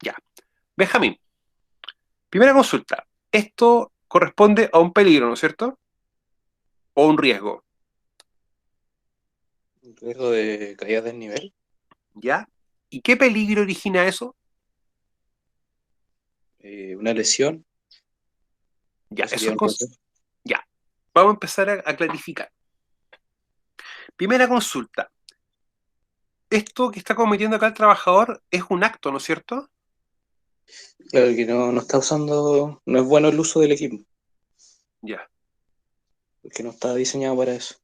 Ya. Benjamín, primera consulta. Esto corresponde a un peligro, ¿no es cierto? O un riesgo, Riesgo de caída del nivel. ¿ya? ¿Y qué peligro origina eso? Una lesión. Ya, ¿O eso sería es un consejo? ya. Vamos a empezar a clarificar. Primera consulta. Esto que está cometiendo acá el trabajador es un acto, ¿no es cierto? Claro que no está usando, no es bueno el uso del equipo, Ya. porque no está diseñado para eso.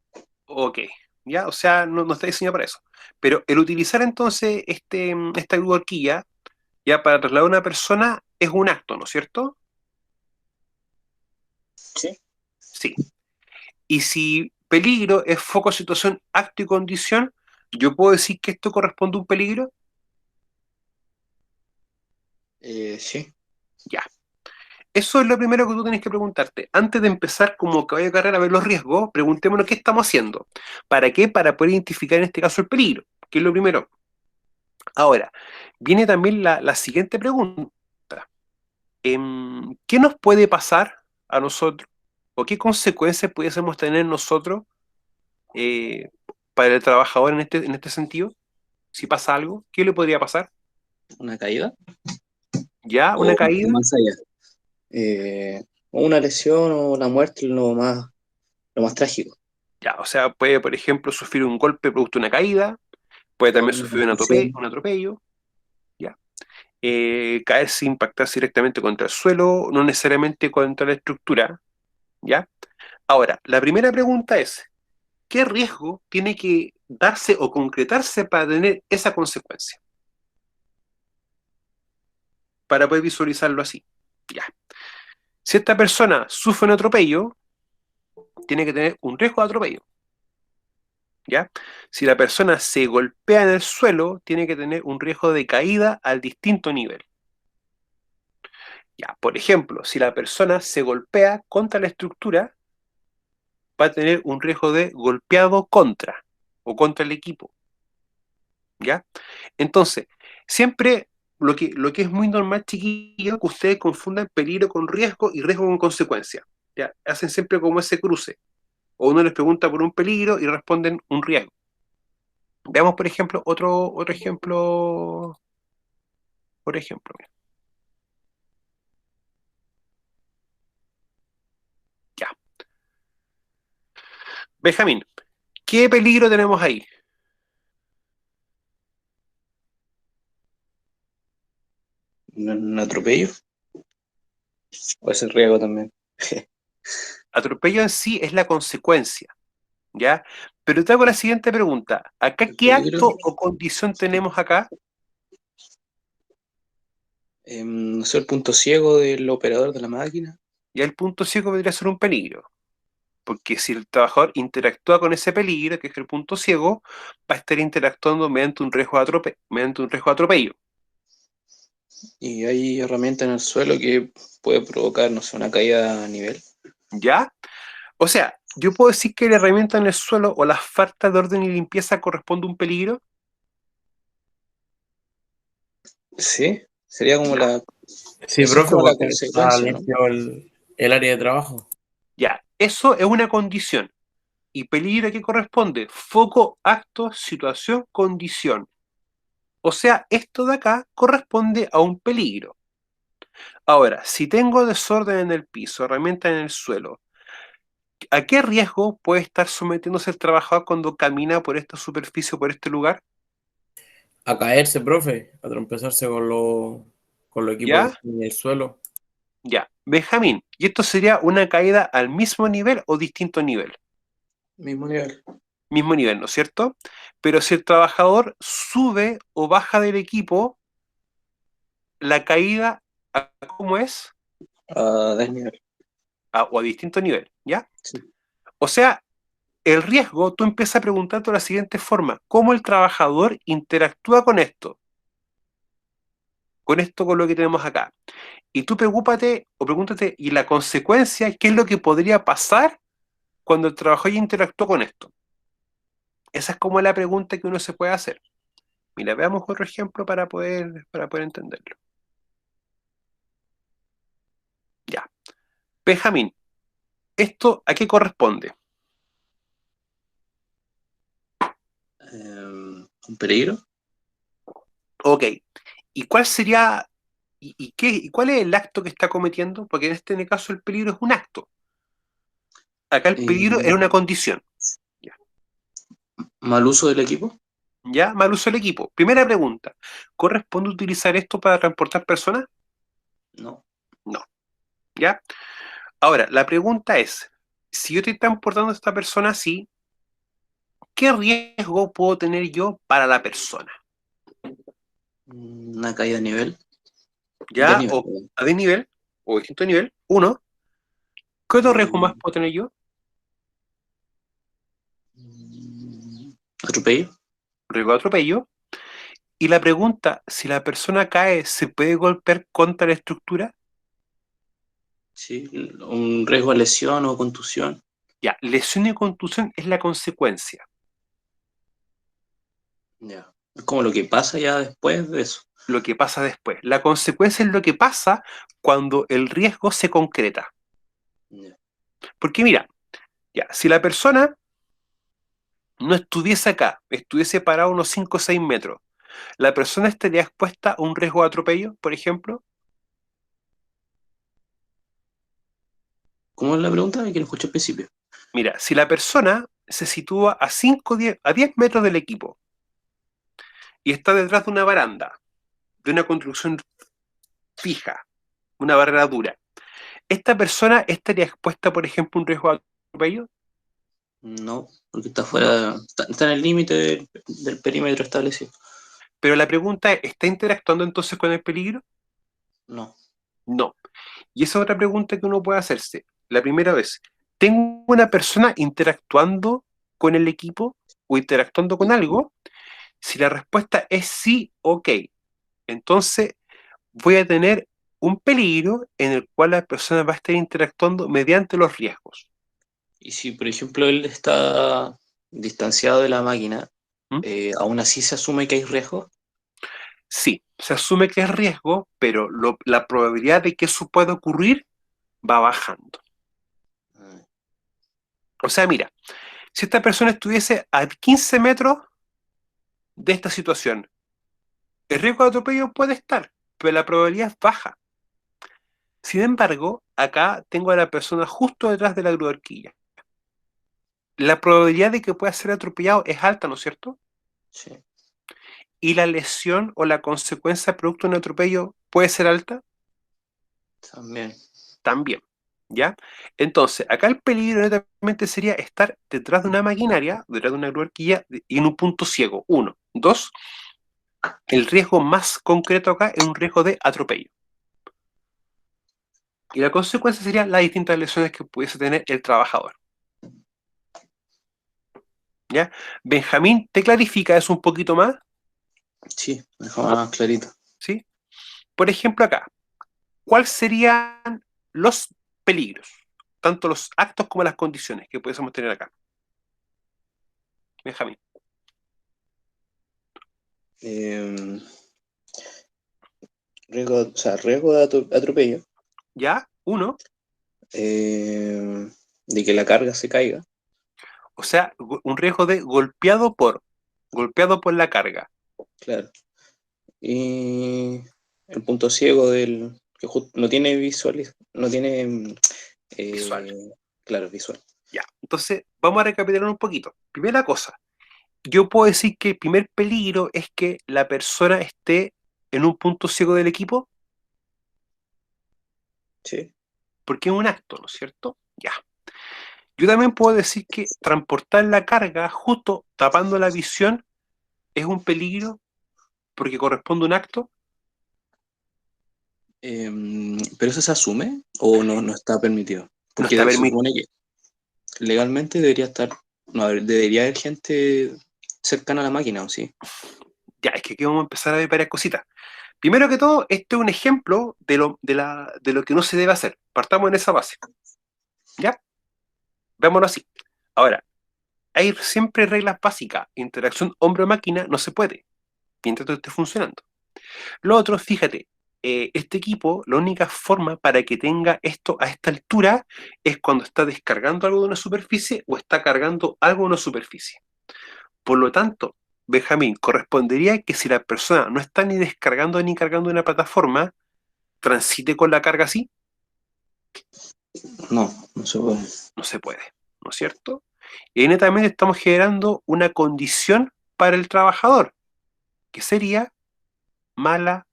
Ok. Ya, o sea, no está diseñado para eso. Pero el utilizar entonces esta horquilla ya para trasladar a una persona es un acto, ¿no es cierto? Sí. Sí. Y si peligro es foco, situación, acto y condición, yo puedo decir que esto corresponde a un peligro. Sí. Ya. Eso es lo primero que tú tienes que preguntarte. Antes de empezar como caballo de carrera a ver los riesgos, preguntémonos qué estamos haciendo. ¿Para qué? Para poder identificar en este caso el peligro, que es lo primero. Ahora, viene también la siguiente pregunta. ¿Qué nos puede pasar a nosotros? ¿O qué consecuencias pudiésemos tener nosotros eh, para el trabajador en este sentido? Si pasa algo, ¿qué le podría pasar? Una caída ¿Ya? ¿Una o caída? más allá. O una lesión o la muerte, lo más trágico. Ya, o sea, puede, por ejemplo, sufrir un golpe producto de una caída, puede también Claro, una sufrir contusión. un atropello, ¿ya? Caerse, impactarse directamente contra el suelo, no necesariamente contra la estructura, ¿ya? Ahora, la primera pregunta es, ¿qué riesgo tiene que darse o concretarse para tener esa consecuencia? Para poder visualizarlo así, ¿ya? Si esta persona sufre un atropello, tiene que tener un riesgo de atropello, ¿ya? Si la persona se golpea en el suelo, tiene que tener un riesgo de caída al distinto nivel. Ya, por ejemplo, si la persona se golpea contra la estructura, va a tener un riesgo de golpeado contra o contra el equipo, ¿ya? Entonces, siempre lo que es muy normal, chiquillos, que ustedes confundan peligro con riesgo y riesgo con consecuencia, ¿ya? Hacen siempre como ese cruce. O uno les pregunta por un peligro y responden un riesgo. Veamos, por ejemplo, otro ejemplo, por ejemplo. Mira. Ya. Benjamín, ¿qué peligro tenemos ahí? Un atropello. O ese riesgo también. Atropello en sí es la consecuencia, ¿ya? Pero te hago la siguiente pregunta. ¿Acá El qué peligro. acto o condición tenemos acá? No sé, el punto ciego del operador de la máquina. Ya el punto ciego podría ser un peligro. Porque si el trabajador interactúa con ese peligro, que es el punto ciego, va a estar interactuando mediante un riesgo de mediante un riesgo de atropello. Y hay herramientas en el suelo que puede provocar, no sé, una caída a nivel. ¿Ya? O sea, yo puedo decir que la herramienta en el suelo o la falta de orden y limpieza corresponde a un peligro. Sí, sería como Ya, Sí, eso es profe, como la porque está consecuencia, ¿no? limpio el área de trabajo. ya. Eso es una condición. ¿Y peligro a qué corresponde? Foco, acto, situación, condición. O sea, esto de acá corresponde a un peligro. Ahora, si tengo desorden en el piso, herramienta en el suelo, ¿a qué riesgo puede estar sometiéndose el trabajador cuando camina por esta superficie o por este lugar? A caerse, profe, a trompezarse con los equipos que ¿Ya? están en el suelo. Ya. Benjamín, ¿y esto sería una caída al mismo nivel o distinto nivel? Mismo nivel. Mismo nivel, ¿no es cierto? Pero si el trabajador sube o baja del equipo, la caída, ¿cómo es? A desnivel. O a distinto nivel, ¿ya? Sí. O sea, el riesgo, tú empiezas a preguntarte de la siguiente forma, ¿cómo el trabajador interactúa con esto? Con esto, con lo que tenemos acá. Y tú preocúpate o pregúntate, ¿y la consecuencia? ¿Qué es lo que podría pasar cuando el trabajador interactúa con esto? Esa es como la pregunta que uno se puede hacer. Mira, veamos otro ejemplo para poder entenderlo. Benjamín, ¿esto a qué corresponde? ¿Un peligro? Ok. ¿Y cuál sería, y cuál es el acto que está cometiendo? Porque en este caso el peligro es un acto. Acá el peligro Eh, era una condición. Ya, ¿Mal uso del equipo? ¿ya? Mal uso del equipo. Primera pregunta. ¿Corresponde utilizar esto para transportar personas? No. No. ¿Ya? Ahora, la pregunta es, si yo estoy transportando a esta persona así, ¿qué riesgo puedo tener yo para la persona? Una caída de nivel. ¿Ya? Desnivel, O perdón. a desnivel, o distinto nivel. Uno. ¿Qué otro riesgo más Mm, puedo tener yo? ¿Atropello? Riesgo de atropello. Y la pregunta, si la persona cae, ¿se puede golpear contra la estructura? Sí. ¿Un riesgo de lesión o contusión? Ya, lesión y contusión es la consecuencia, Ya. Es como lo que pasa ya después de eso. lo que pasa después. La consecuencia es lo que pasa cuando el riesgo se concreta. Ya. Porque mira, ya, si la persona no estuviese acá, estuviese parado unos 5 o 6 metros, ¿la persona estaría expuesta a un riesgo de atropello, por ejemplo? ¿Cómo es la pregunta? Que no escuché al principio. Mira, si la persona se sitúa a 10 metros del equipo y está detrás de una baranda, de una construcción fija, una barrera dura, ¿esta persona estaría expuesta, por ejemplo, a un riesgo de atropello? No, porque está No. fuera, está en el límite del perímetro establecido. Pero la pregunta es, ¿está interactuando entonces con el peligro? No. No. Y esa es otra pregunta que uno puede hacerse. La primera vez, ¿tengo una persona interactuando con el equipo o interactuando con algo? Si la respuesta es sí, ok, entonces voy a tener un peligro en el cual la persona va a estar interactuando mediante los riesgos. Y si, por ejemplo, él está distanciado de la máquina, ¿Mm? aún así se asume que hay riesgo. Sí, se asume que es riesgo, pero la probabilidad de que eso pueda ocurrir va bajando. Ah, O sea, mira, si esta persona estuviese a 15 metros de esta situación, el riesgo de atropello puede estar, pero la probabilidad es baja. Sin embargo, acá tengo a la persona justo detrás de la grúa horquilla. La probabilidad de que pueda ser atropellado es alta, ¿no es cierto? sí, Y la lesión o la consecuencia producto de un atropello puede ser alta también. también. ¿Ya? Entonces, acá el peligro netamente sería estar detrás de una maquinaria, detrás de una grúa horquilla y en un punto ciego. Uno. Dos, el riesgo más concreto acá es un riesgo de atropello. Y la consecuencia serían las distintas lesiones que pudiese tener el trabajador. ¿Ya? Benjamín, ¿te clarifica eso un poquito más? Sí, mejor más clarito. ¿Sí? Por ejemplo, acá, ¿cuáles serían los peligros? Tanto los actos como las condiciones que pudiésemos tener acá. Benjamín. Eh, riesgo de atropello, ¿Ya? Uno. de que la carga se caiga, O sea, un riesgo de golpeado por la carga claro. Y el punto ciego del que no tiene no tiene, visual. eh, claro, visual. Ya. Entonces, vamos a recapitular un poquito. Primera cosa, yo puedo decir que el primer peligro es que la persona esté en un punto ciego del equipo, Sí. porque es un acto, ¿no es cierto? Ya. Yo también puedo decir que transportar la carga justo tapando la visión es un peligro porque corresponde a un acto. Pero eso se asume o no, no está permitido. No está Porque se permitido. supone que legalmente debería estar, no, debería haber gente cercana a la máquina, ¿o sí? Ya, es que aquí vamos a empezar a ver varias cositas. Primero que todo, este es un ejemplo de lo que no se debe hacer. Partamos en esa base. ¿Ya? Veámoslo así. Ahora, hay siempre reglas básicas. Interacción hombre-máquina no se puede, mientras todo esté funcionando. Lo otro, fíjate, este equipo, la única forma para que tenga esto a esta altura es cuando está descargando algo de una superficie o está cargando algo de una superficie. Por lo tanto, Benjamín, correspondería que si la persona no está ni descargando ni cargando una plataforma, transite con la carga así. No, no se puede. No se puede, ¿no es cierto? Y ahí netamente estamos generando una condición para el trabajador, que sería mala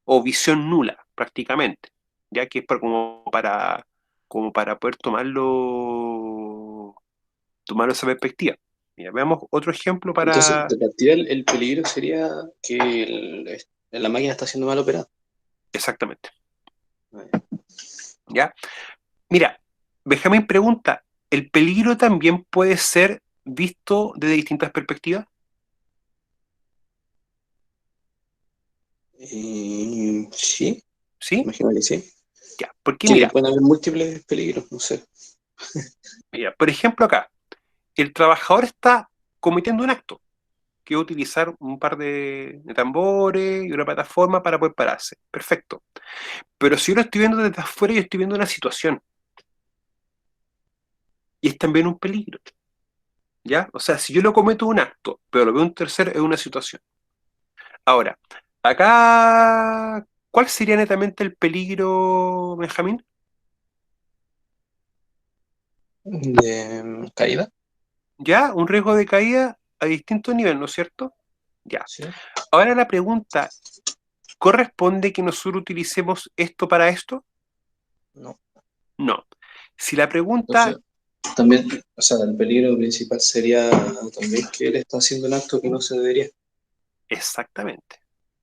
o visión nula, prácticamente, ya que es como para poder tomarlo esa perspectiva. Mira, veamos otro ejemplo Entonces, para... de partida, el peligro sería que la máquina está siendo mal operada. Exactamente, ¿ya? Mira, Benjamín pregunta, ¿el peligro también puede ser visto desde distintas perspectivas? Sí, ¿Sí? imagino que sí. Ya, porque Que mira, pueden haber múltiples peligros, no sé. por ejemplo acá, el trabajador está cometiendo un acto, que es utilizar un par de tambores y una plataforma para poder pararse. Perfecto. Pero si yo lo estoy viendo desde afuera, yo estoy viendo una situación. Y es también un peligro. ¿Ya? O sea, si yo lo cometo un acto, pero lo veo un tercero, es una situación. Ahora, acá, ¿cuál sería netamente el peligro, Benjamín? De caída. Ya, un riesgo de caída a distintos niveles, ¿no es cierto? Ya. Sí. Ahora la pregunta, ¿corresponde que nosotros utilicemos esto para esto? No. No. Si la pregunta, Entonces, también, o sea, el peligro principal sería también que él está haciendo un acto que no se debería. exactamente,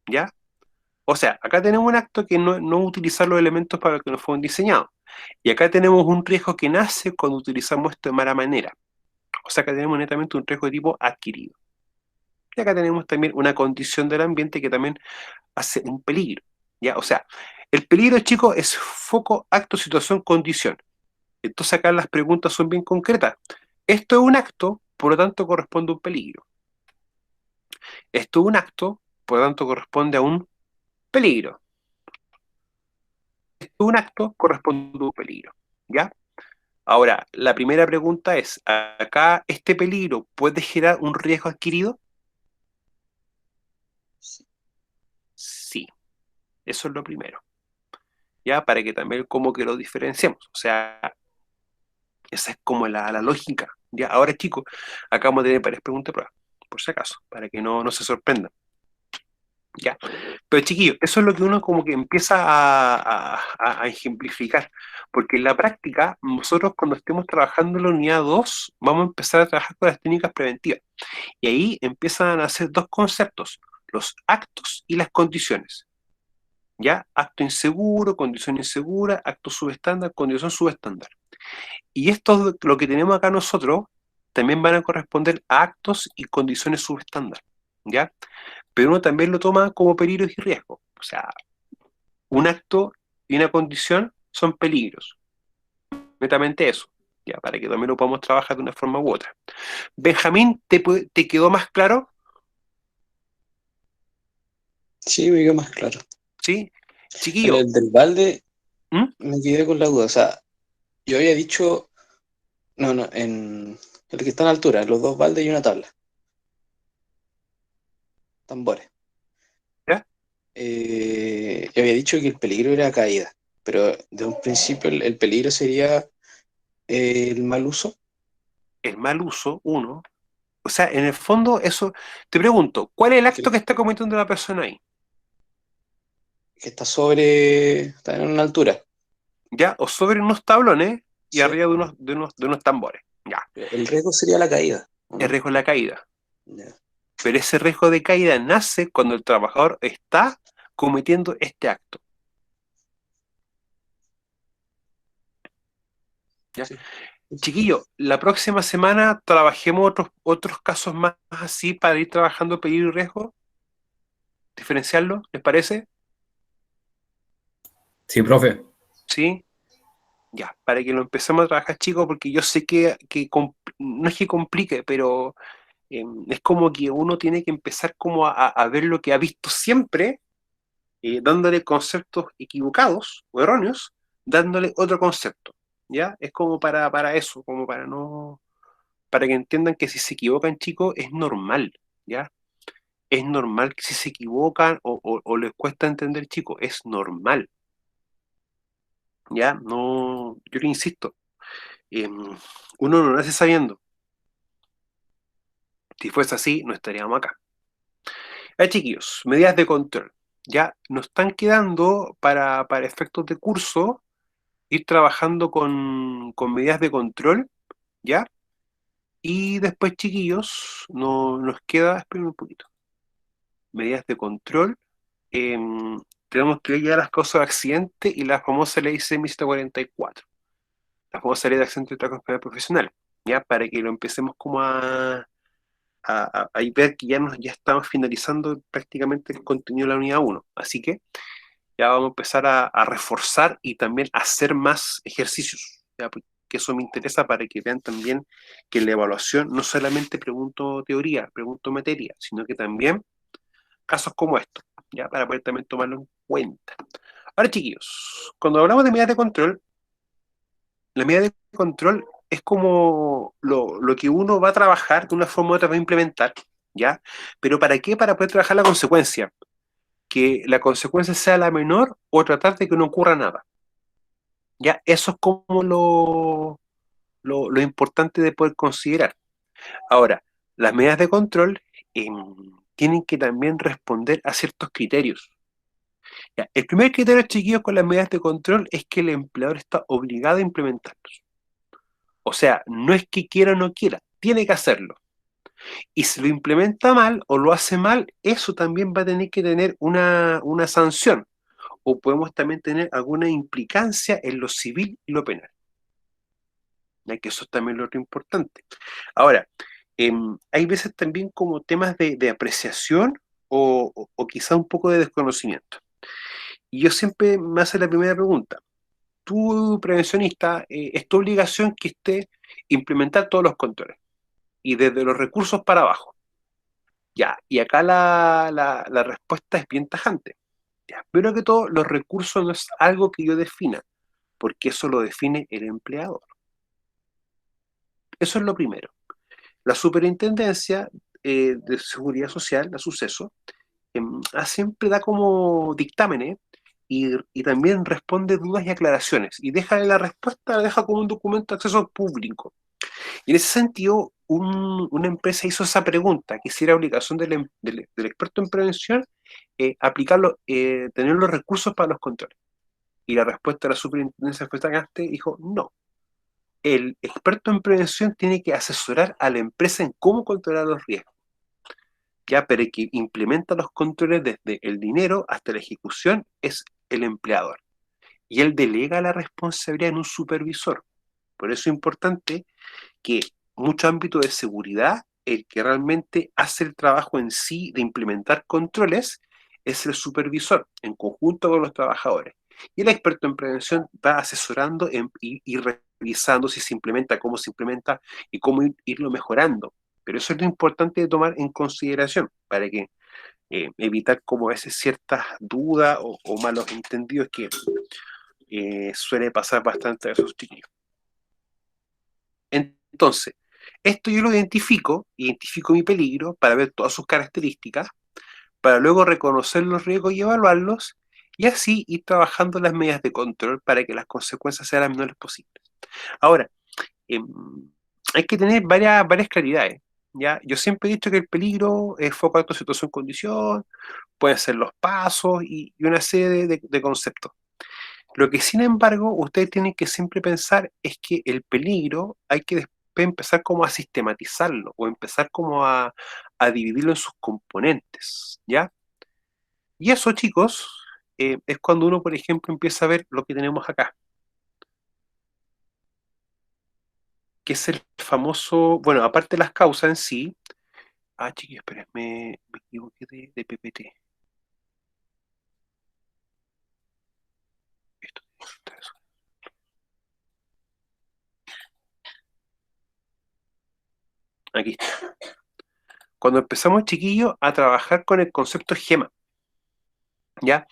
¿ya? O sea, acá tenemos un acto que no utilizar los elementos para los que nos fueron diseñados. Y acá tenemos un riesgo que nace cuando utilizamos esto de mala manera. O sea, acá tenemos netamente un riesgo de tipo adquirido. Y acá tenemos también una condición del ambiente que también hace un peligro. ¿Ya? O sea, el peligro, chicos, es foco, acto, situación, condición. Entonces acá las preguntas son bien concretas. Esto es un acto, por lo tanto corresponde a un peligro. Esto es un acto, por lo tanto corresponde a un peligro. Esto es un acto, corresponde a un peligro. ¿Ya? Ahora, la primera pregunta es, ¿acá este peligro puede generar un riesgo adquirido? Sí, eso es lo primero. ¿Ya? Para que también como que lo diferenciemos. O sea, esa es como la lógica. ¿Ya? Ahora, chicos, acá vamos a tener varias preguntas de prueba, por si acaso, para que no se sorprendan. ¿Ya? Pero chiquillos, eso es lo que uno como que empieza a ejemplificar, porque en la práctica, nosotros cuando estemos trabajando en la unidad 2 vamos a empezar a trabajar con las técnicas preventivas, y ahí empiezan a nacer dos conceptos, los actos y las condiciones, ¿ya? Acto inseguro, condición insegura, acto subestándar, condición subestándar. Y esto, lo que tenemos acá nosotros, también van a corresponder a actos y condiciones subestándar, ¿ya? Pero uno también lo toma como peligros y riesgos. O sea, un acto y una condición son peligros. Netamente eso. Ya, para que también lo podamos trabajar de una forma u otra. Benjamín, ¿te quedó más claro? Sí, me quedó más claro. ¿Sí? En Chiquillo, el del balde ¿mm? me quedé con la duda. O sea, yo había dicho, no, no, en el que está en altura, los dos baldes y una tabla, tambores. ¿Ya? Yo había dicho que el peligro era caída, pero de un principio el peligro sería el mal uso, El mal uso, uno. O sea, en el fondo, eso. Te pregunto, ¿cuál es el acto que, que está cometiendo la persona ahí? que está en una altura, ¿Ya? O sobre unos tablones y ¿sí? arriba de unos tambores. Ya. El riesgo sería la caída, ¿o El no? riesgo de la caída. Ya. Pero ese riesgo de caída nace cuando el trabajador está cometiendo este acto. ¿Ya? Sí, sí, sí. Chiquillo, la próxima semana trabajemos otros casos más así para ir trabajando peligro y riesgo, diferenciarlo, ¿les parece? Sí, profe. Sí, ya, para que lo empecemos a trabajar, chicos, porque yo sé no es que complique, pero es como que uno tiene que empezar como a ver lo que ha visto siempre dándole conceptos equivocados o erróneos, dándole otro concepto, ¿ya? Es como para eso, como para no, para que entiendan que si se equivocan, chicos, es normal, ¿ya? Es normal que si se equivocan o les cuesta entender, chicos, es normal, ¿ya? No, yo le insisto, uno no nace sabiendo. Si fuese así, no estaríamos acá. Chiquillos, medidas de control. Ya nos están quedando para efectos de curso ir trabajando con medidas de control, ¿ya? Y después, chiquillos, nos queda, esperen un poquito, medidas de control. Tenemos que ver ya las causas de accidente y la famosa ley C-144, la famosa ley de accidente de trabajo profesional, ¿ya? Para que lo empecemos como a ver que ya estamos finalizando prácticamente el contenido de la unidad 1. Así que ya vamos a empezar a reforzar y también a hacer más ejercicios, ¿ya? Porque eso me interesa para que vean también que en la evaluación no solamente pregunto teoría, pregunto materia, sino que también casos como estos, ya para poder también tomarlo en cuenta. Ahora, chiquillos, cuando hablamos de medidas de control, la medida de control es como lo que uno va a trabajar de una forma u otra para implementar, ¿ya? Pero ¿para qué? Para poder trabajar la consecuencia. Que la consecuencia sea la menor o tratar de que no ocurra nada. ¿Ya? Eso es como lo importante de poder considerar. Ahora, las medidas de control tienen que también responder a ciertos criterios. ¿Ya? El primer criterio, chiquillos, con las medidas de control es que el empleador está obligado a implementarlos. O sea, no es que quiera o no quiera, tiene que hacerlo. Y si lo implementa mal o lo hace mal, eso también va a tener que tener una sanción. O podemos también tener alguna implicancia en lo civil y lo penal. Ya que eso es también lo otro importante. Ahora, hay veces también como temas de apreciación o quizá un poco de desconocimiento. Y yo siempre me hace la primera pregunta. Tú, prevencionista, es tu obligación que esté implementar todos los controles y desde los recursos para abajo. Ya, y acá la respuesta es bien tajante. Ya, primero que todo, los recursos no es algo que yo defina, porque eso lo define el empleador. Eso es lo primero. La Superintendencia de Seguridad Social, la Suceso, siempre da como dictámenes y también responde dudas y aclaraciones. Y deja la respuesta, la deja como un documento de acceso público. Y en ese sentido, una empresa hizo esa pregunta, que si era obligación del experto en prevención aplicarlo, tener los recursos para los controles. Y la respuesta de la Superintendencia fue tajante, dijo no. El experto en prevención tiene que asesorar a la empresa en cómo controlar los riesgos, ya, pero el que implementa los controles desde el dinero hasta la ejecución es el empleador. Y él delega la responsabilidad en un supervisor. Por eso es importante que mucho ámbito de seguridad, el que realmente hace el trabajo en sí de implementar controles, es el supervisor, en conjunto con los trabajadores. Y el experto en prevención va asesorando y revisando si se implementa, cómo se implementa y cómo irlo mejorando. Pero eso es lo importante de tomar en consideración para que evitar como a veces ciertas dudas o malos entendidos que suele pasar bastante a esos chiquillos. Entonces, esto yo lo identifico mi peligro para ver todas sus características, para luego reconocer los riesgos y evaluarlos, y así ir trabajando las medidas de control para que las consecuencias sean las menores posibles. Ahora, eh, hay que tener varias claridades. ¿Ya? Yo siempre he dicho que el peligro es foco de situación condición, pueden ser los pasos y una serie de conceptos. Lo que sin embargo ustedes tienen que siempre pensar es que el peligro hay que después empezar como a sistematizarlo o empezar como a dividirlo en sus componentes, ¿ya? Y eso, chicos, es cuando uno, por ejemplo, empieza a ver lo que tenemos acá, que es el famoso, bueno, aparte de las causas en sí, chiquillos, esperen, me equivoqué de PPT. Esto, aquí está. Cuando empezamos, chiquillos, a trabajar con el concepto GEMA, ¿ya?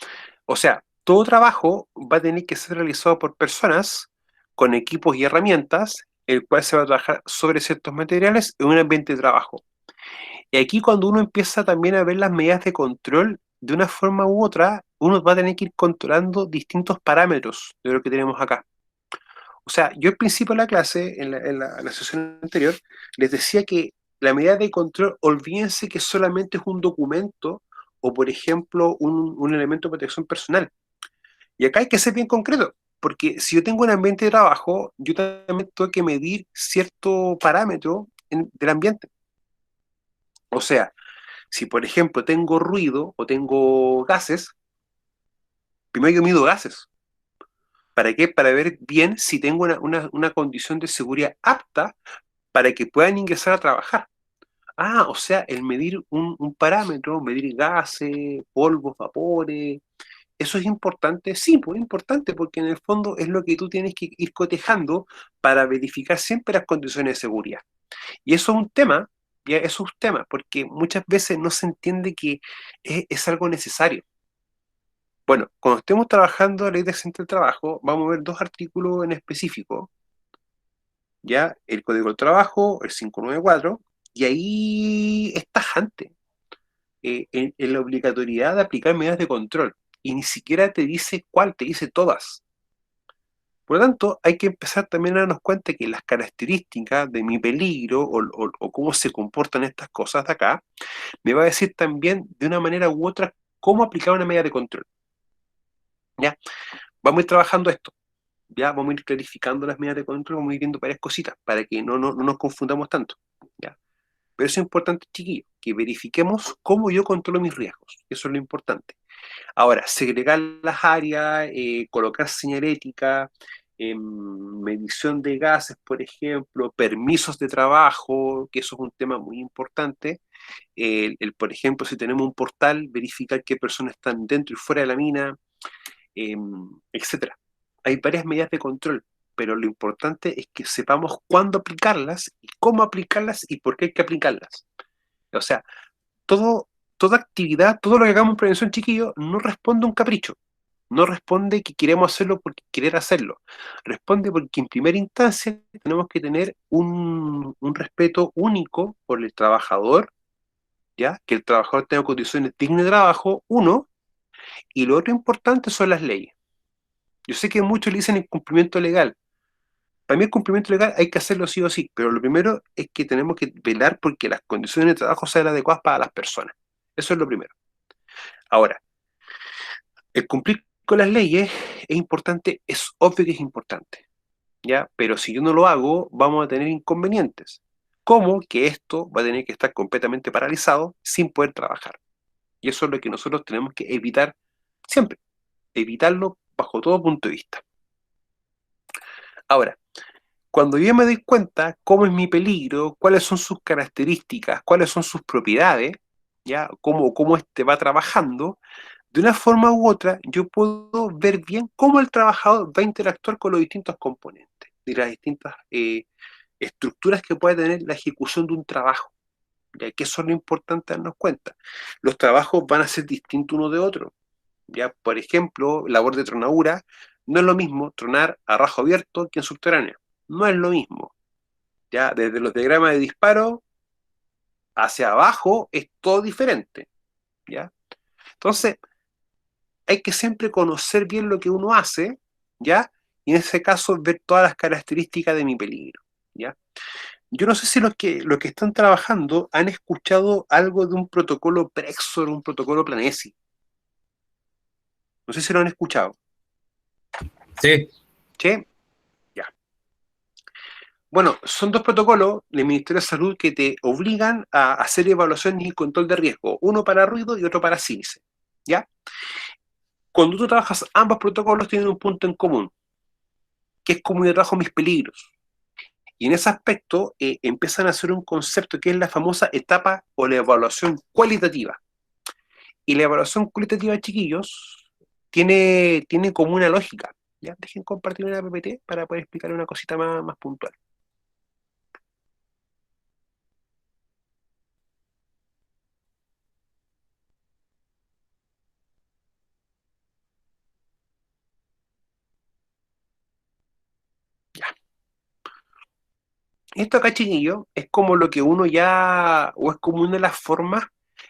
O sea, todo trabajo va a tener que ser realizado por personas con equipos y herramientas, el cual se va a trabajar sobre ciertos materiales en un ambiente de trabajo. Y aquí cuando uno empieza también a ver las medidas de control, de una forma u otra, uno va a tener que ir controlando distintos parámetros de lo que tenemos acá. O sea, yo al principio de la clase, en la sesión anterior, les decía que la medida de control, olvídense que solamente es un documento o, por ejemplo, un elemento de protección personal. Y acá hay que ser bien concreto, porque si yo tengo un ambiente de trabajo, yo también tengo que medir cierto parámetro del ambiente. O sea, si por ejemplo tengo ruido o tengo gases, primero yo mido gases. ¿Para qué? Para ver bien si tengo una condición de seguridad apta para que puedan ingresar a trabajar. Ah, o sea, el medir un parámetro, medir gases, polvos, vapores, ¿eso es importante? Sí, pues es importante porque en el fondo es lo que tú tienes que ir cotejando para verificar siempre las condiciones de seguridad. Y eso es un tema, ya eso es un tema, porque muchas veces no se entiende que es algo necesario. Bueno, cuando estemos trabajando la ley de accidente del trabajo, vamos a ver dos artículos en específico, ya el Código del Trabajo, el 594, y ahí es tajante en la obligatoriedad de aplicar medidas de control. Y ni siquiera te dice cuál, te dice todas. Por lo tanto, hay que empezar también a darnos cuenta que las características de mi peligro o cómo se comportan estas cosas de acá, me va a decir también de una manera u otra cómo aplicar una medida de control. ¿Ya? Vamos a ir trabajando esto. Ya vamos a ir clarificando las medidas de control, vamos a ir viendo varias cositas para que no nos confundamos tanto. ¿Ya? Pero eso es importante, chiquillos, que verifiquemos cómo yo controlo mis riesgos. Eso es lo importante. Ahora, segregar las áreas, colocar señalética, medición de gases, por ejemplo, permisos de trabajo, que eso es un tema muy importante. Por ejemplo, si tenemos un portal, verificar qué personas están dentro y fuera de la mina, etcétera. Hay varias medidas de control, pero lo importante es que sepamos cuándo aplicarlas y cómo aplicarlas y por qué hay que aplicarlas. O sea, todo, toda actividad, todo lo que hagamos en prevención, chiquillo, no responde a un capricho. No responde que queremos hacerlo porque querer hacerlo. Responde porque en primera instancia tenemos que tener un respeto único por el trabajador, ¿ya? Que el trabajador tenga condiciones dignas de trabajo, uno, y lo otro importante son las leyes. Yo sé que muchos le dicen el cumplimiento legal. Para mí el cumplimiento legal hay que hacerlo sí o sí, pero lo primero es que tenemos que velar porque las condiciones de trabajo sean adecuadas para las personas. Eso es lo primero. Ahora, el cumplir con las leyes es importante, es obvio que es importante, ¿ya? Pero si yo no lo hago, vamos a tener inconvenientes. Como que esto va a tener que estar completamente paralizado sin poder trabajar. Y eso es lo que nosotros tenemos que evitar siempre, evitarlo bajo todo punto de vista. Ahora, cuando yo me doy cuenta cómo es mi peligro, cuáles son sus características, cuáles son sus propiedades, ¿ya? Cómo este va trabajando, de una forma u otra, yo puedo ver bien cómo el trabajador va a interactuar con los distintos componentes y las distintas estructuras que puede tener la ejecución de un trabajo. Ya que eso es lo importante darnos cuenta. Los trabajos van a ser distintos uno de otro. Ya, por ejemplo, labor de tronadura, no es lo mismo tronar a rajo abierto que en subterráneo. No es lo mismo. Ya, desde los diagramas de disparo hacia abajo es todo diferente. ¿Ya? Entonces, hay que siempre conocer bien lo que uno hace, ¿ya? Y en ese caso ver todas las características de mi peligro, ¿ya? Yo no sé si los que están trabajando han escuchado algo de un protocolo Prexor, un protocolo Planesi. No sé si lo han escuchado. Sí, ¿Sí? Ya. Bueno, son dos protocolos del Ministerio de Salud que te obligan a hacer evaluación y control de riesgo, uno para ruido y otro para sílice, ¿ya? Cuando tú trabajas, ambos protocolos tienen un punto en común, que es cómo yo trabajo mis peligros. Y en ese aspecto empiezan a hacer un concepto que es la famosa etapa o la evaluación cualitativa. Y la evaluación cualitativa, chiquillos, tiene como una lógica. ¿Ya? Dejen compartir una PPT para poder explicar una cosita más puntual. Esto acá, chiquillo, es como lo que uno ya, o es como una de las formas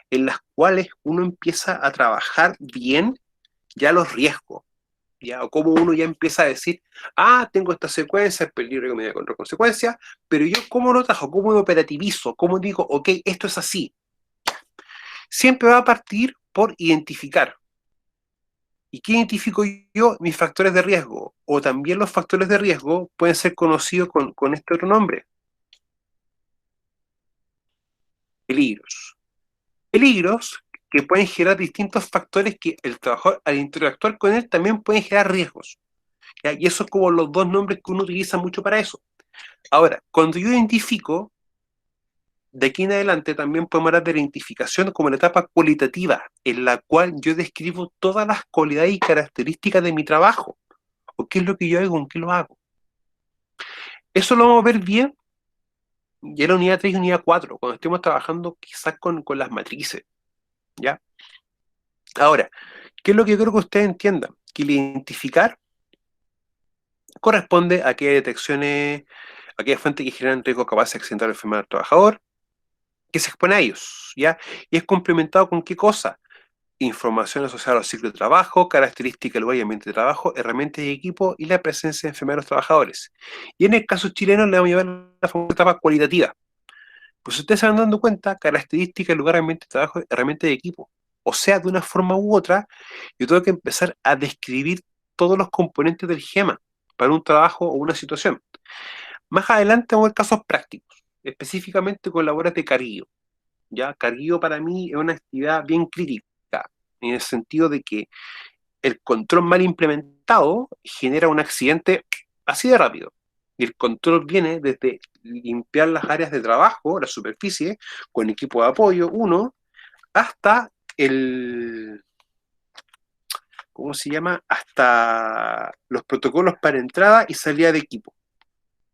en las cuales uno empieza a trabajar bien ya los riesgos, ya, o como uno ya empieza a decir, ah, tengo esta secuencia, el peligro que me da contra consecuencia, pero yo cómo lo trabajo, cómo lo operativizo, cómo digo, ok, esto es así. Siempre va a partir por identificar. ¿Y qué identifico yo? Mis factores de riesgo. O también los factores de riesgo pueden ser conocidos con este otro nombre, peligros. Peligros que pueden generar distintos factores que el trabajador al interactuar con él también pueden generar riesgos. ¿Ya? Y eso es como los dos nombres que uno utiliza mucho para eso. Ahora, cuando yo identifico, de aquí en adelante también podemos hablar de la identificación como la etapa cualitativa, en la cual yo describo todas las cualidades y características de mi trabajo, o qué es lo que yo hago, en qué lo hago. Eso lo vamos a ver bien ya en la unidad 3 y unidad 4, cuando estemos trabajando quizás con las matrices, ¿ya? Ahora, ¿qué es lo que yo creo que ustedes entiendan? Que el identificar corresponde a aquellas detecciones, a aquellas fuentes que generan riesgo capaz de accidentar o enfermar al trabajador, que se expone a ellos, ¿ya? Y es complementado con qué cosa: información asociada al ciclo de trabajo, características del lugar y ambiente de trabajo, herramientas y equipo y la presencia de enfermeros trabajadores. Y en el caso chileno le vamos a llevar la famosa etapa cualitativa. Pues ustedes se van dando cuenta, características del lugar, ambiente de trabajo, herramientas y equipo. O sea, de una forma u otra, yo tengo que empezar a describir todos los componentes del GEMA para un trabajo o una situación. Más adelante vamos a ver casos prácticos, específicamente con labores de carguillo. ¿Ya? Carguillo para mí es una actividad bien crítica, en el sentido de que el control mal implementado genera un accidente así de rápido. Y el control viene desde limpiar las áreas de trabajo, la superficie, con equipo de apoyo, uno, hasta el, ¿cómo se llama? Hasta los protocolos para entrada y salida de equipo.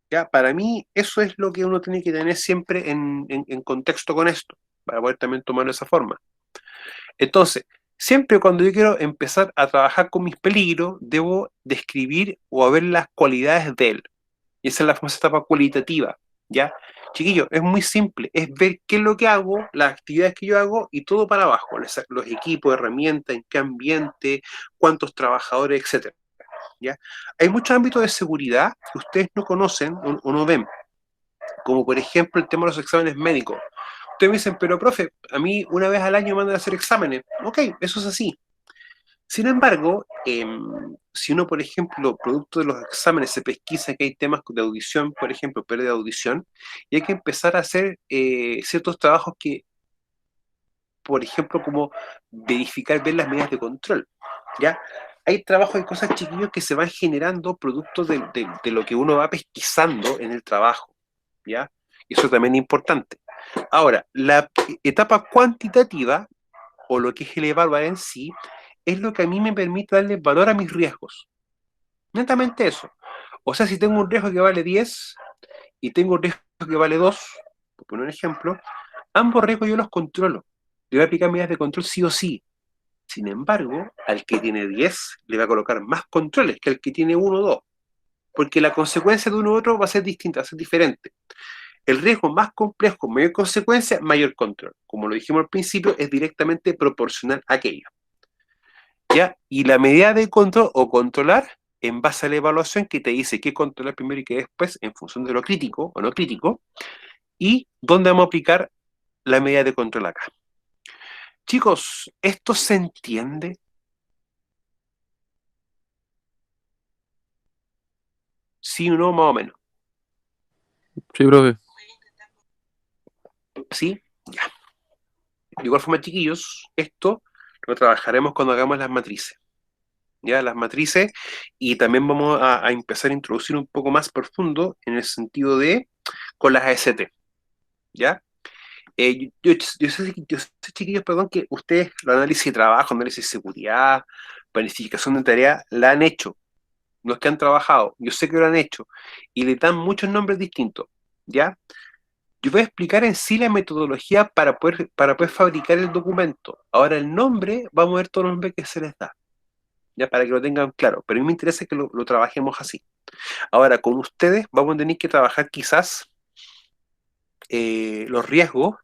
¿Ya? Para mí, eso es lo que uno tiene que tener siempre en contexto con esto, para poder también tomarlo de esa forma. Entonces, siempre cuando yo quiero empezar a trabajar con mis peligros, debo describir o ver las cualidades de él. Y esa es la famosa etapa cualitativa, ¿ya? Chiquillos, es muy simple, es ver qué es lo que hago, las actividades que yo hago y todo para abajo, los equipos, herramientas, en qué ambiente, cuántos trabajadores, etcétera, ¿ya? Hay muchos ámbitos de seguridad que ustedes no conocen o no ven, como por ejemplo el tema de los exámenes médicos. Ustedes me dicen, pero profe, a mí una vez al año me mandan a hacer exámenes. Ok, eso es así. Sin embargo, si uno, por ejemplo, producto de los exámenes se pesquisa que hay temas de audición, por ejemplo, pérdida de audición, y hay que empezar a hacer ciertos trabajos que, por ejemplo, como verificar, ver las medidas de control, ¿ya? Hay trabajos y cosas, chiquillos, que se van generando producto de lo que uno va pesquisando en el trabajo, ¿ya? Y eso también es importante. Ahora, la etapa cuantitativa, o lo que es el evaluar en sí, es lo que a mí me permite darle valor a mis riesgos. Netamente eso. O sea, si tengo un riesgo que vale 10 y tengo un riesgo que vale 2, por poner un ejemplo, ambos riesgos yo los controlo. Le voy a aplicar medidas de control sí o sí. Sin embargo, al que tiene 10 le va a colocar más controles que al que tiene 1 o 2. Porque la consecuencia de uno u otro va a ser distinta, va a ser diferente. El riesgo más complejo, con mayor consecuencia, mayor control. Como lo dijimos al principio, es directamente proporcional a aquello. ¿Ya? Y la medida de control o controlar en base a la evaluación que te dice qué controlar primero y qué después en función de lo crítico o no crítico y dónde vamos a aplicar la medida de control acá. Chicos, ¿esto se entiende? ¿Sí o no, más o menos? Sí, profe. ¿Sí? Ya. De igual forma, chiquillos, esto lo trabajaremos cuando hagamos las matrices. ¿Ya? Las matrices, y también vamos a empezar a introducir un poco más profundo en el sentido de con las AST. ¿Ya? Yo sé, chiquillos, perdón, que ustedes el análisis de trabajo, análisis de seguridad, planificación de tareas, la han hecho. Los que han trabajado, yo sé que lo han hecho, y le dan muchos nombres distintos, ¿ya? Yo voy a explicar en sí la metodología para poder fabricar el documento. Ahora el nombre, vamos a ver todos los nombres que se les da, ya para que lo tengan claro, pero a mí me interesa que lo trabajemos así. Ahora, con ustedes vamos a tener que trabajar quizás los riesgos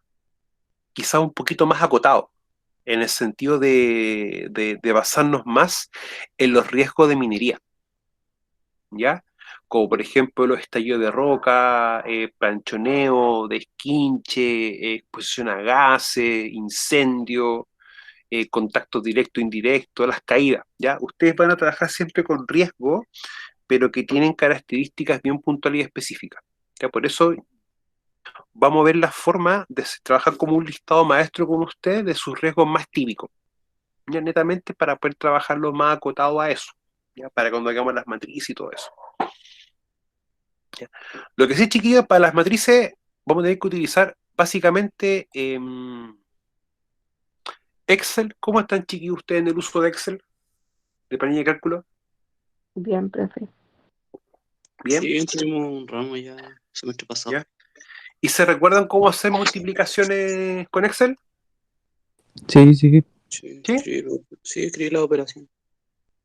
quizá un poquito más acotados, en el sentido de basarnos más en los riesgos de minería, ¿ya? Como por ejemplo los estallidos de roca, planchoneo, desquinche, exposición a gases, incendio, contacto directo, indirecto, las caídas, ¿ya? Ustedes van a trabajar siempre con riesgo, pero que tienen características bien puntuales y específicas, ¿ya? Por eso vamos a ver la forma de trabajar como un listado maestro con ustedes de sus riesgos más típicos, ya netamente para poder trabajarlo más acotado a eso, ya para cuando hagamos las matrices y todo eso. ¿Ya? Lo que sí, chiquillos, para las matrices vamos a tener que utilizar básicamente Excel. ¿Cómo están, chiquillos, ustedes en el uso de Excel, de planilla de cálculo? Bien, profe. Bien, Sí, tuvimos un ramo ya semestre pasado. ¿ya? ¿Y se recuerdan cómo hacer multiplicaciones con Excel? Sí, sí. Sí, ¿Sí? escribí la operación.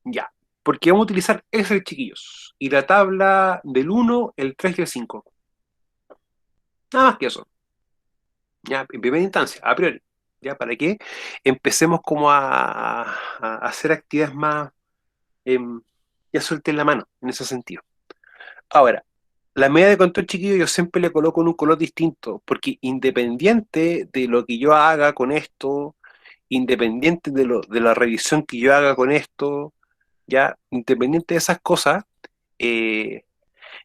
Ya, porque vamos a utilizar Excel, chiquillos, y la tabla del 1, el 3 y el 5. Nada más que eso. Ya, en primera instancia, a priori. ¿Ya? ¿Para qué? Empecemos como a hacer actividades más, ya suelten la mano, en ese sentido. Ahora, la medida de control, chiquillo, yo siempre le coloco en un color distinto, porque independiente de lo que yo haga con esto, independiente de la revisión que yo haga con esto, ya, independiente de esas cosas, eh,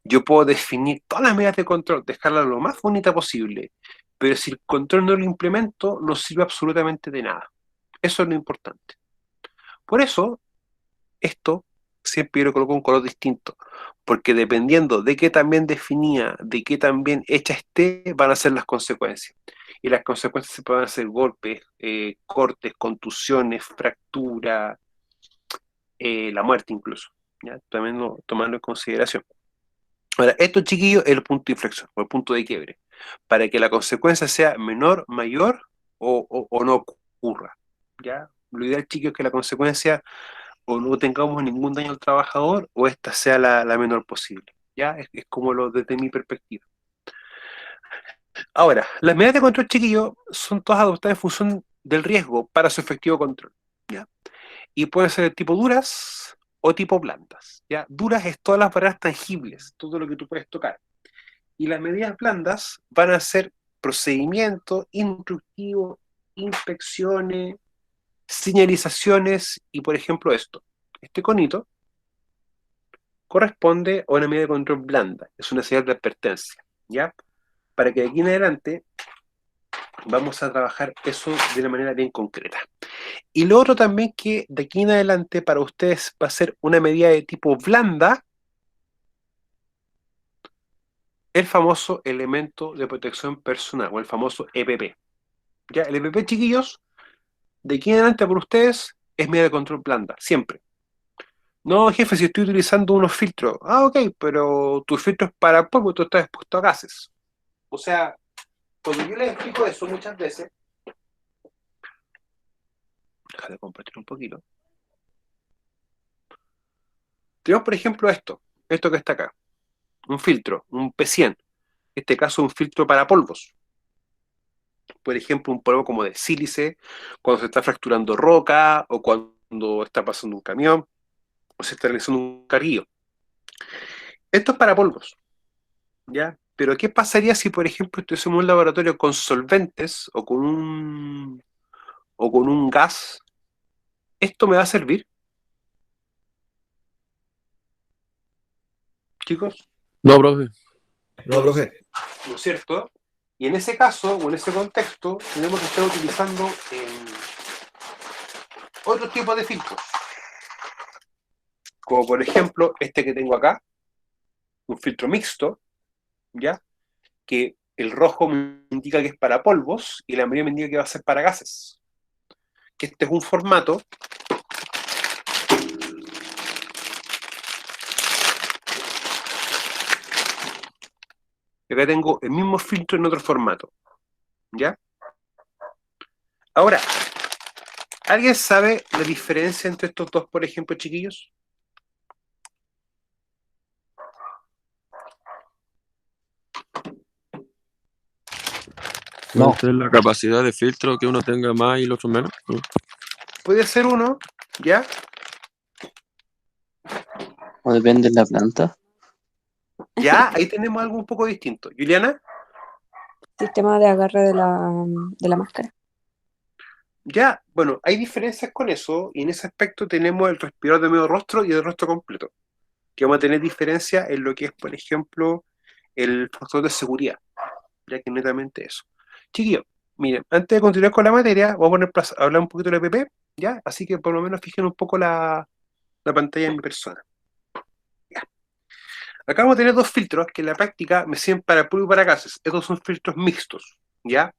yo puedo definir todas las medidas de control, dejarla lo más bonita posible, pero si el control no lo implemento, no sirve absolutamente de nada. Eso es lo importante. Por eso, esto siempre yo le coloco un color distinto, porque dependiendo de qué tan bien definida, de qué tan bien hecha esté, van a ser las consecuencias. Y las consecuencias se pueden hacer golpes, cortes, contusiones, fractura, la muerte incluso. ¿Ya? También tomarlo en consideración. Ahora, esto, chiquillos, es el punto de inflexión, o el punto de quiebre, para que la consecuencia sea menor, mayor o no ocurra. ¿Ya? Lo ideal, chiquillos, es que la consecuencia o no tengamos ningún daño al trabajador o esta sea la menor posible. ¿Ya? Es como lo desde mi perspectiva. Ahora, las medidas de control, chiquillos, son todas adoptadas en función del riesgo para su efectivo control. ¿Ya? Y pueden ser de tipo duras o tipo blandas. ¿Ya? Duras es todas las barreras tangibles, todo lo que tú puedes tocar. Y las medidas blandas van a ser procedimientos instructivos, inspecciones, señalizaciones y, por ejemplo, esto. Este conito corresponde a una medida de control blanda, es una señal de advertencia, ¿ya? Para que de aquí en adelante vamos a trabajar eso de una manera bien concreta. Y lo otro también que de aquí en adelante para ustedes va a ser una medida de tipo blanda, el famoso elemento de protección personal o el famoso EPP. ¿Ya? El EPP, chiquillos, de aquí en adelante por ustedes es medida de control blanda, siempre. No, jefe, si estoy utilizando unos filtros. Ah, ok, pero tu filtro es para polvo, tú estás expuesto a gases. O sea, cuando yo les explico eso muchas veces, déjame compartir un poquito. Tenemos, por ejemplo, esto que está acá, un filtro, un P100, en este caso un filtro para polvos. Por ejemplo, un polvo como de sílice, cuando se está fracturando roca, o cuando está pasando un camión, o se está realizando un carguillo. Esto es para polvos, ¿ya? Pero ¿qué pasaría si, por ejemplo, estuviésemos en un laboratorio con solventes o con un gas? ¿Esto me va a servir, chicos? No, profe. No, profe. ¿No es cierto? Y en ese caso, o en ese contexto, tenemos que estar utilizando otro tipo de filtros. Como por ejemplo, este que tengo acá, un filtro mixto, ¿ya? Que el rojo me indica que es para polvos y el amarillo me indica que va a ser para gases. Que este es un formato y acá tengo el mismo filtro en otro formato, ¿ya? Ahora, ¿alguien sabe la diferencia entre estos dos, por ejemplo, chiquillos? No. Esta es la capacidad de filtro que uno tenga más y el otro menos. Puede ser uno, ¿ya? O depende de la planta. Ya, ahí tenemos algo un poco distinto. Juliana, Sistema de agarre de la máscara. ya, bueno, hay diferencias con eso, y en ese aspecto tenemos el respirador de medio rostro y el rostro completo, que vamos a tener diferencia en lo que es, por ejemplo, el factor de seguridad, ya que netamente eso. Chiquillos, miren, antes de continuar con la materia, vamos a a hablar un poquito de la EPP, ¿ya? Así que por lo menos fijen un poco la pantalla de mi persona. Ya. Acá vamos a tener dos filtros que en la práctica me sirven para puro y para gases. Estos son filtros mixtos, ¿ya?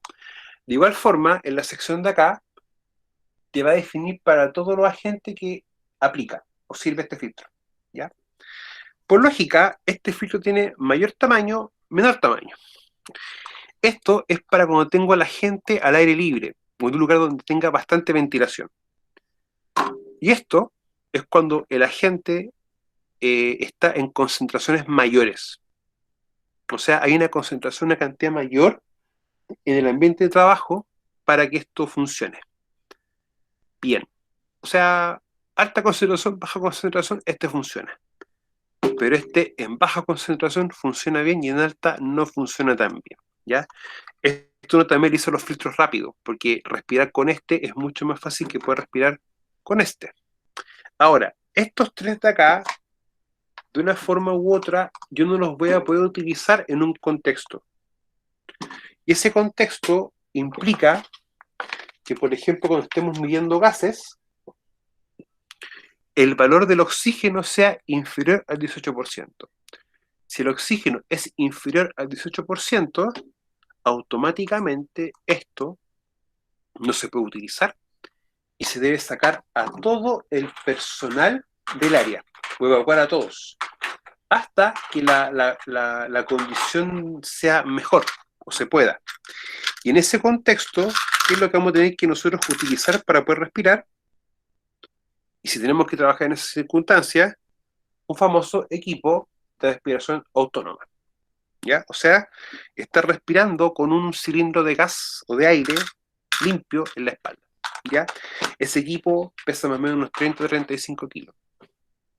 De igual forma, en la sección de acá, te va a definir para todos los agentes que aplica o sirve este filtro, ¿ya? Por lógica, este filtro tiene mayor tamaño, menor tamaño. Esto es para cuando tengo a la gente al aire libre, o en un lugar donde tenga bastante ventilación. Y esto es cuando el agente está en concentraciones mayores. O sea, hay una concentración, una cantidad mayor en el ambiente de trabajo para que esto funcione. Bien. O sea, alta concentración, baja concentración, este funciona. Pero este en baja concentración funciona bien y en alta no funciona tan bien, ¿ya? Esto uno también le hizo los filtros rápidos, porque respirar con este es mucho más fácil que poder respirar con este. Ahora, estos tres de acá, de una forma u otra, yo no los voy a poder utilizar en un contexto. Y ese contexto implica que, por ejemplo, cuando estemos midiendo gases, el valor del oxígeno sea inferior al 18%. Si el oxígeno es inferior al 18%, automáticamente esto no se puede utilizar y se debe sacar a todo el personal del área, o evacuar a todos, hasta que la condición sea mejor o se pueda. Y en ese contexto, ¿qué es lo que vamos a tener que nosotros utilizar para poder respirar? Y si tenemos que trabajar en esas circunstancias, un famoso equipo de respiración autónoma, ¿ya? O sea, estar respirando con un cilindro de gas o de aire limpio en la espalda, ¿ya? Ese equipo pesa más o menos unos 30-35 kilos,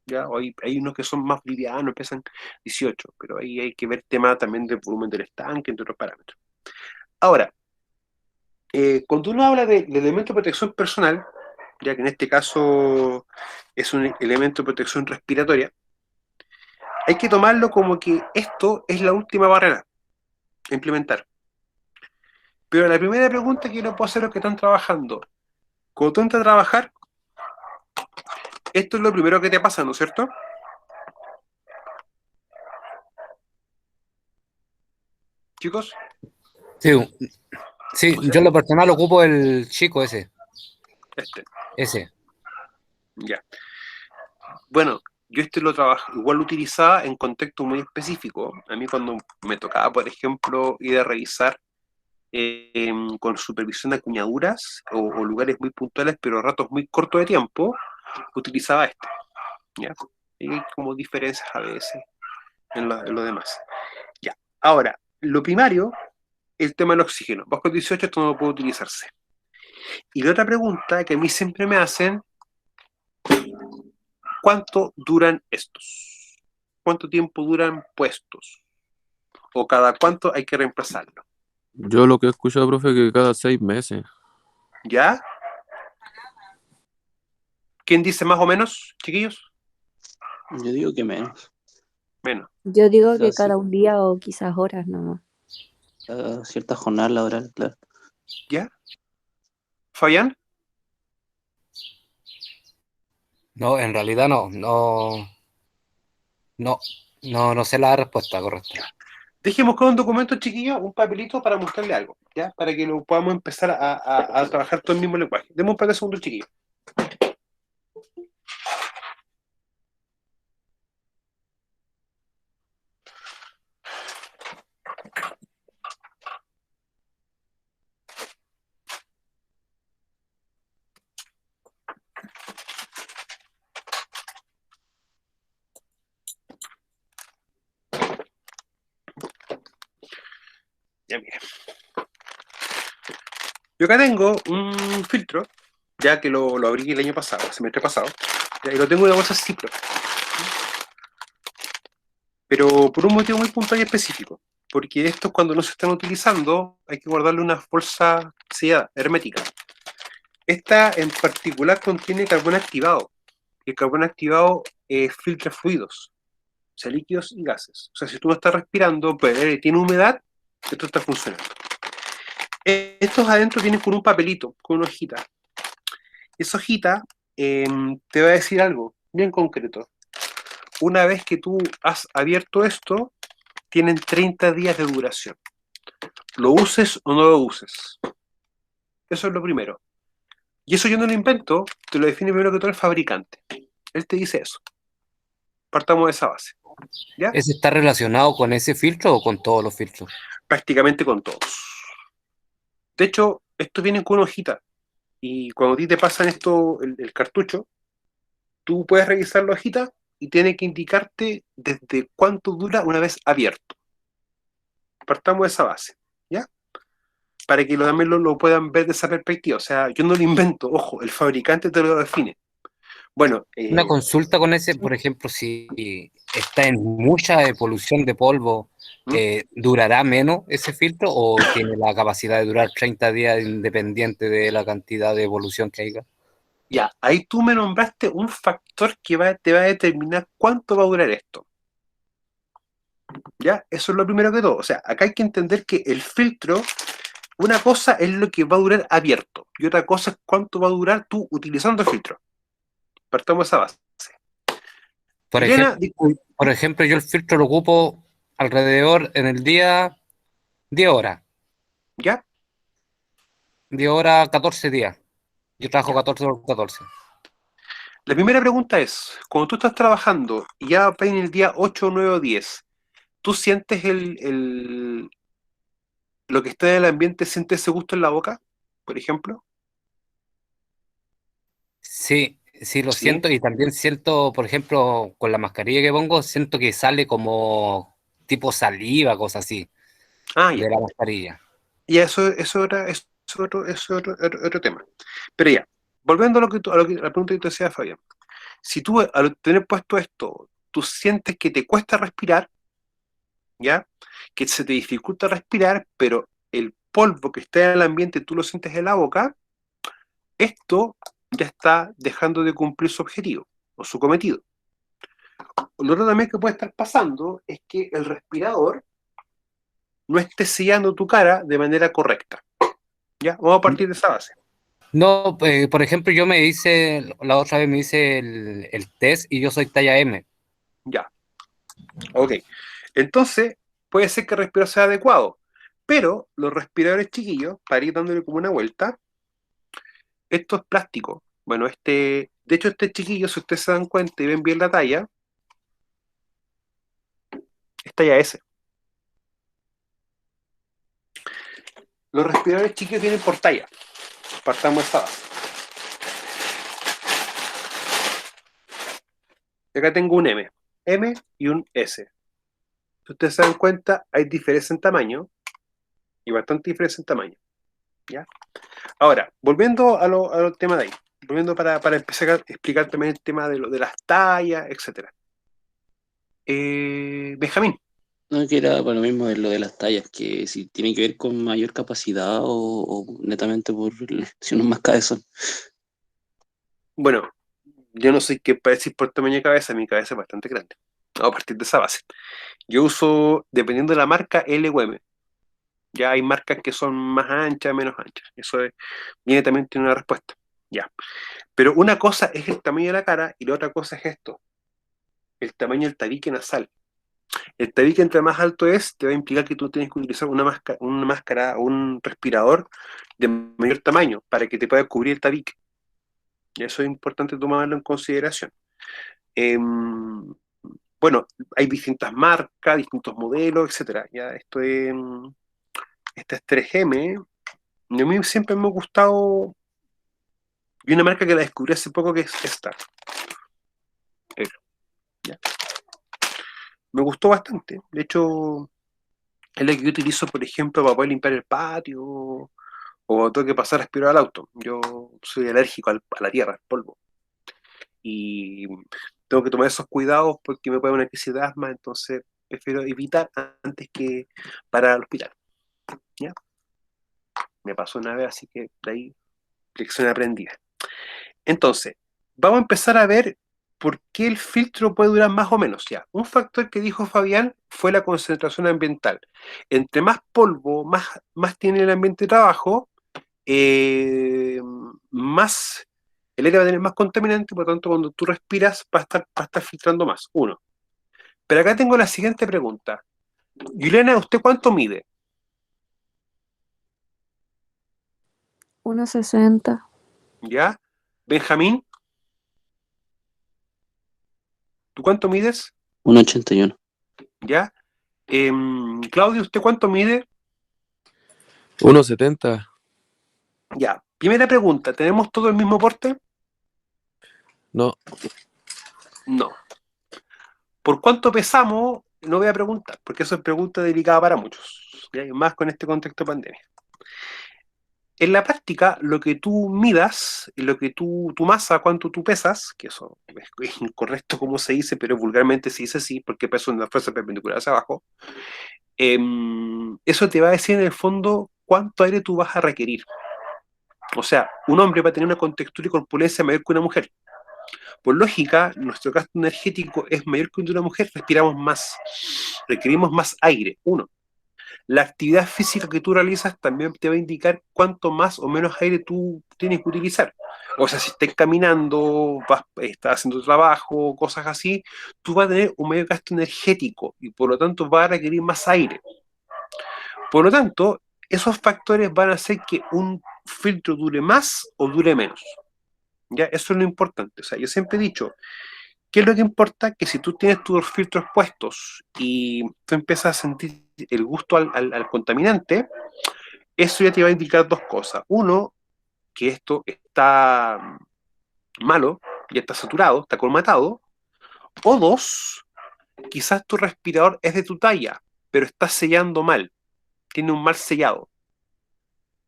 ¿ya? O hay unos que son más livianos, pesan 18, pero ahí hay que ver tema también del volumen del estanque, entre otros parámetros. Ahora, cuando uno habla de elemento de protección personal, ya que en este caso es un elemento de protección respiratoria, hay que tomarlo como que esto es la última barrera a implementar. Pero la primera pregunta que yo le puedo hacer a los que están trabajando, cuando tú entras a trabajar, esto es lo primero que te pasa, ¿no es cierto? Chicos, Sí, sí, o yo sea, en lo personal ocupo el chico este, ese. ya. Bueno, yo este lo trabajo, igual lo utilizaba en contexto muy específico. A mí cuando me tocaba, por ejemplo, ir a revisar con supervisión de acuñaduras o lugares muy puntuales, pero a ratos muy cortos de tiempo, utilizaba este, ¿ya? Y hay como diferencias a veces en lo demás. Ya. Ahora, lo primario, el tema del oxígeno. Bajo el 18 esto no puede utilizarse. Y la otra pregunta que a mí siempre me hacen, ¿cuánto duran estos? ¿Cuánto tiempo duran puestos? ¿O cada cuánto hay que reemplazarlo? Yo lo que he escuchado, profe, que cada 6 meses. ¿Ya? ¿Quién dice más o menos, chiquillos? Yo digo que menos. Menos. Yo digo que Quizás sí, cada un día o quizás horas nomás. cada cierta jornada laboral, claro. ¿Ya? ¿Fabián? No, en realidad no, no sé la respuesta correcta. Dejemos con un documento, chiquillo, un papelito para mostrarle algo, ¿ya? Para que lo podamos empezar a trabajar todo el mismo lenguaje. Demos un par de segundos, chiquillo. Ya, mira. Yo acá tengo un filtro, ya que lo abrí el año pasado, el semestre pasado, ya, y lo tengo en una bolsa Ziploc. Pero por un motivo muy puntual y específico. Porque estos, cuando no se están utilizando, hay que guardarle una bolsa sellada, hermética. Esta en particular contiene carbón activado. Y el carbón activado filtra fluidos, o sea, líquidos y gases. O sea, si tú no estás respirando, pero tiene humedad, esto está funcionando. Estos adentro vienen con un papelito, con una hojita. Esa hojita te va a decir algo bien concreto. Una vez que tú has abierto esto, tienen 30 días de duración. Lo uses o no lo uses. Eso es lo primero. Y eso yo no lo invento, te lo define primero que todo el fabricante. Él te dice eso. Partamos de esa base. ¿Ya? ¿Ese está relacionado con ese filtro o con todos los filtros? Prácticamente con todos. De hecho, estos vienen con una hojita. Y cuando a ti te pasan esto, el cartucho, tú puedes revisar la hojita y tiene que indicarte desde cuánto dura una vez abierto. Partamos de esa base. ¿Ya? Para que también lo puedan ver de esa perspectiva. O sea, yo no lo invento, ojo, el fabricante te lo define. Bueno, Una consulta con ese, por ejemplo, si está en mucha polución de polvo, ¿durará menos ese filtro o tiene la capacidad de durar 30 días independiente de la cantidad de evolución que haya? ya, ahí tú me nombraste un factor que te va a determinar cuánto va a durar esto. ¿Ya? Eso es lo primero que todo. O sea, acá hay que entender que el filtro, una cosa es lo que va a durar abierto y otra cosa es cuánto va a durar tú utilizando el filtro. Partamos de esa base. Por Elena, ejemplo, yo el filtro lo ocupo alrededor en el día 10 horas. ¿ya? 10 horas, 14 días. Yo trabajo Ya. 14 por 14. La primera pregunta es, cuando tú estás trabajando y ya va en el día 8, 9 o 10, ¿tú sientes lo que está en el ambiente, sientes ese gusto en la boca, por ejemplo? Sí, sí lo Sí. siento y también siento, por ejemplo, con la mascarilla que pongo, siento que sale como tipo saliva, cosas así, Ah, ya. de la mascarilla. Y otro tema. Pero ya, volviendo a la pregunta que te decía Fabián. Si tú al tener puesto esto, tú sientes que te cuesta respirar, ¿ya? Que se te dificulta respirar, pero el polvo que está en el ambiente tú lo sientes en la boca, esto ya está dejando de cumplir su objetivo o su cometido. Lo otro también que puede estar pasando es que el respirador no esté sellando tu cara de manera correcta. ¿Ya? Vamos a partir de esa base. No, por ejemplo, yo me hice, la otra vez me hice el test y yo soy talla M. Ya. Ok. Entonces, puede ser que el respirador sea adecuado, pero los respiradores chiquillos, para ir dándole como una vuelta, esto es plástico. Bueno, de hecho, este chiquillo, si ustedes se dan cuenta y ven bien la talla, es talla S. Los respiradores chiquillos vienen por talla. Partamos de esta base. Y acá tengo un M y un S. Si ustedes se dan cuenta, hay diferencia en tamaño y bastante diferencia en tamaño. ¿Ya? Ahora, volviendo al tema de ahí, volviendo para empezar a explicar también el tema de las tallas, etc. Benjamín, No, que era para lo mismo de lo de las tallas, que si tiene que ver con mayor capacidad o netamente si uno es más cabezón. bueno, yo no sé qué para decir por tamaño de cabeza, mi cabeza es bastante grande. Vamos a partir de esa base. Yo uso, dependiendo de la marca, L o M. Ya hay marcas que son más anchas, menos anchas. Viene también tiene una respuesta. Ya. Pero una cosa es el tamaño de la cara y la otra cosa es esto, el tamaño del tabique nasal. El tabique entre más alto es, te va a implicar que tú tienes que utilizar una máscara o un respirador de mayor tamaño para que te pueda cubrir el tabique. Y eso es importante tomarlo en consideración. Bueno, hay distintas marcas, distintos modelos, etcétera. Ya esta es 3M. Y a mí siempre me ha gustado, y una marca que la descubrí hace poco que es esta. ¿Ya? Me gustó bastante. De hecho, es la que yo utilizo, por ejemplo, para poder limpiar el patio o tengo que pasar a aspirar al auto. Yo soy alérgico a la tierra, al polvo. Y tengo que tomar esos cuidados porque me puede dar una crisis de asma, entonces prefiero evitar antes que parar al hospital. ¿Ya? Me pasó una vez, así que de ahí lección aprendida. Entonces, vamos a empezar a ver por qué el filtro puede durar más o menos. Ya, un factor que dijo Fabián fue la concentración ambiental. Entre más polvo, más tiene el ambiente de trabajo, más el aire va a tener más contaminante, por lo tanto, cuando tú respiras va a estar filtrando más. Uno. Pero acá tengo la siguiente pregunta. Juliana, ¿usted cuánto mide? 1,60. ¿Ya? Benjamín, ¿tú cuánto mides? 1,81. ¿Ya? Claudio, ¿usted cuánto mide? 1,70. Ya. Primera pregunta, ¿tenemos todo el mismo porte? No, No. ¿Por cuánto pesamos? No voy a preguntar, porque eso es pregunta delicada para muchos, ¿ya? Y más con este contexto de pandemia. En la práctica, lo que tú midas, lo que tu masa, cuánto tú pesas, que eso es incorrecto como se dice, pero vulgarmente se dice así, porque peso en la fuerza perpendicular hacia abajo, eso te va a decir en el fondo cuánto aire tú vas a requerir. O sea, un hombre va a tener una contextura y corpulencia mayor que una mujer. Por lógica, nuestro gasto energético es mayor que el de una mujer, respiramos más, requerimos más aire, uno. La actividad física que tú realizas también te va a indicar cuánto más o menos aire tú tienes que utilizar. O sea, si estás caminando, estás haciendo trabajo, cosas así, tú vas a tener un mayor gasto energético y por lo tanto vas a requerir más aire. Por lo tanto, esos factores van a hacer que un filtro dure más o dure menos. ¿Ya? Eso es lo importante. O sea, yo siempre he dicho, ¿qué es lo que importa? Que si tú tienes tus filtros puestos y tú empiezas a sentir el gusto al contaminante, eso ya te va a indicar dos cosas. Uno, que esto está malo, ya está saturado, está colmatado. O dos, quizás tu respirador es de tu talla, pero está sellando mal, tiene un mal sellado.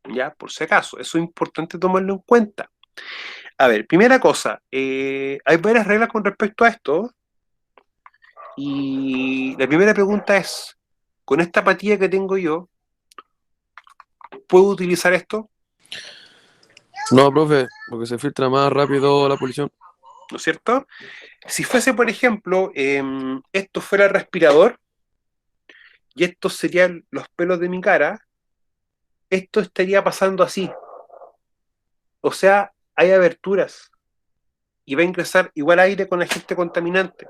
Ya, por si acaso, eso es importante tomarlo en cuenta. A ver, primera cosa, hay varias reglas con respecto a esto. Y la primera pregunta es, con esta apatía que tengo yo, ¿puedo utilizar esto? no, profe, porque se filtra más rápido la polución. ¿No es cierto? Si fuese, por ejemplo, esto fuera el respirador y estos serían los pelos de mi cara, esto estaría pasando así. O sea, hay aberturas y va a ingresar igual aire con agente contaminante.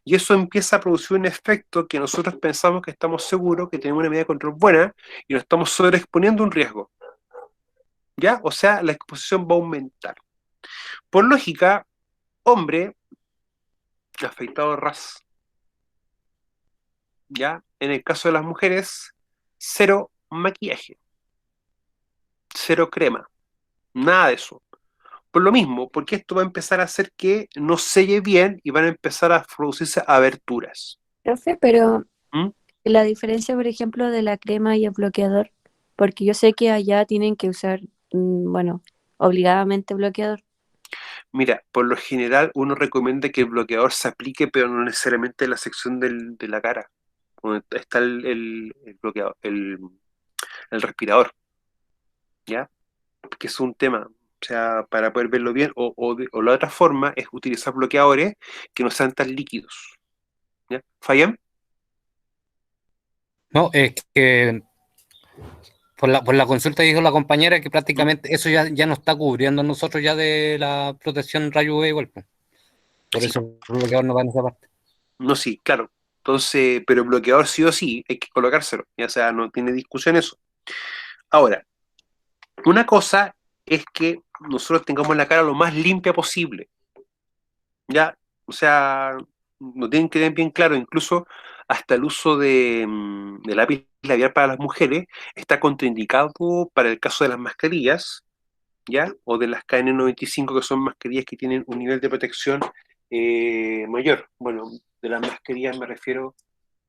Y eso empieza a producir un efecto que nosotros pensamos que estamos seguros, que tenemos una medida de control buena y nos estamos sobreexponiendo a un riesgo. ¿Ya? O sea, la exposición va a aumentar. Por lógica, hombre, afeitado ras. ¿Ya? En el caso de las mujeres, cero maquillaje, cero crema, nada de eso. Por lo mismo, porque esto va a empezar a hacer que no selle bien y van a empezar a producirse aberturas. Profe, pero ¿Mm? la diferencia, por ejemplo, de la crema y el bloqueador, porque yo sé que allá tienen que usar, bueno, obligadamente bloqueador. Mira, por lo general uno recomienda que el bloqueador se aplique, pero no necesariamente en la sección de la cara, donde está el bloqueador, el respirador, ¿ya? Que es un tema, o sea, para poder verlo bien, o la otra forma es utilizar bloqueadores que no sean tan líquidos, ¿ya? ¿Fallan? No, es que por la consulta dijo la compañera que prácticamente eso ya no está cubriendo a nosotros ya de la protección rayo UV igual, pues. Por Sí, eso el bloqueador no va en esa parte. no, sí, claro. Entonces, pero el bloqueador sí o sí, hay que colocárselo, ya sea, no tiene discusión eso. Ahora, una cosa es que nosotros tengamos la cara lo más limpia posible, ¿ya? O sea, no tienen que tener bien claro, incluso hasta el uso de lápiz labial para las mujeres está contraindicado para el caso de las mascarillas, ¿ya? O de las KN95, que son mascarillas que tienen un nivel de protección mayor. Bueno, de las mascarillas me refiero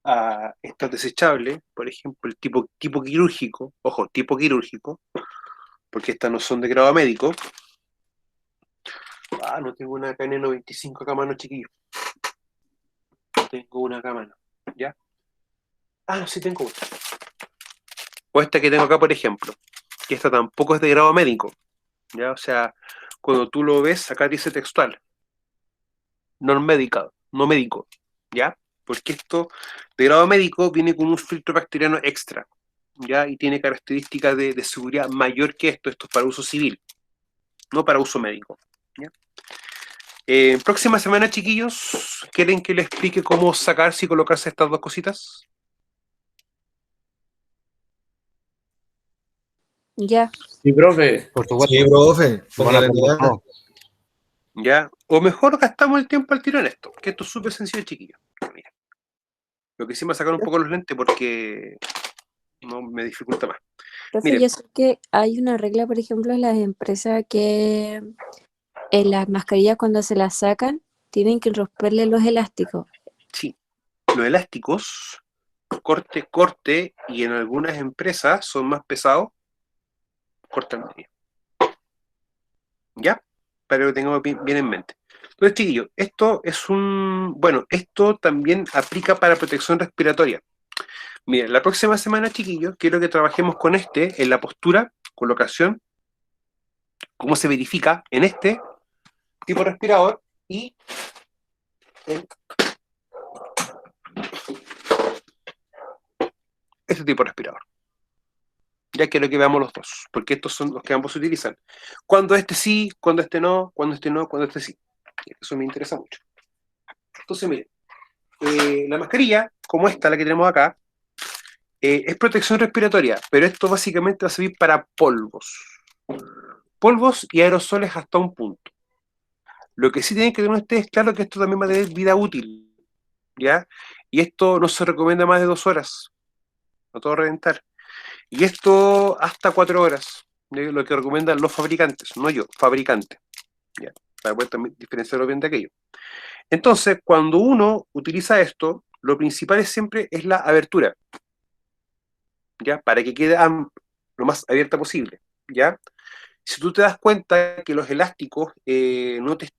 a estas desechables, por ejemplo, el tipo quirúrgico, ojo, tipo quirúrgico, porque estas no son de grado médico. No tengo una KN95 acá a mano, chiquillo. Tengo una acá a mano, ¿ya? No, sí tengo una. O esta que tengo acá, por ejemplo, que esta tampoco es de grado médico, ¿ya? O sea, cuando tú lo ves, acá dice textual, no médico, ¿ya? Porque esto de grado médico viene con un filtro bacteriano extra, ¿ya? Y tiene características de seguridad mayor que esto. Esto es para uso civil, no para uso médico, ¿ya? Próxima semana, chiquillos, ¿quieren que les explique cómo sacarse y colocarse estas dos cositas? Ya. Sí, profe. Por supuesto. Sí, profe, Lo van a póngale aprender cuidado. todo. ¿Ya? O mejor gastamos el tiempo al tiro en esto, que esto es súper sencillo, chiquillos. Mira. Lo que sí me va a sacar un poco los lentes porque no me dificulta más. Profe, Mire. yo sé que hay una regla, por ejemplo, en las empresas que en las mascarillas cuando se las sacan tienen que romperle los elásticos. Sí, los elásticos, corte, y en algunas empresas son más pesados, cortan medio. ¿Ya? Para que lo tengamos bien en mente. Entonces, chiquillos, esto es esto también aplica para protección respiratoria. Mira, la próxima semana, chiquillos, quiero que trabajemos con en la postura, colocación, cómo se verifica en este tipo de respirador y en este tipo de respirador. Ya quiero que veamos los dos, porque estos son los que ambos se utilizan. Cuando este sí, cuando este no, cuando este no, cuando este sí. Eso me interesa mucho. Entonces, miren, la mascarilla, como esta, la que tenemos acá, es protección respiratoria, pero esto básicamente va a servir para polvos. Polvos y aerosoles hasta un punto. Lo que sí tienen que tener ustedes claro que esto también va a tener vida útil, ¿ya? Y esto no se recomienda más de 2 horas, no todo reventar. Y esto hasta 4 horas, lo que recomiendan los fabricantes, no yo, fabricante, ¿ya? Para poder también diferenciarlo bien de aquello. Entonces, cuando uno utiliza esto, lo principal siempre es la abertura, ¿ya? Para que quede lo más abierta posible, ¿ya? Si tú te das cuenta que los elásticos no te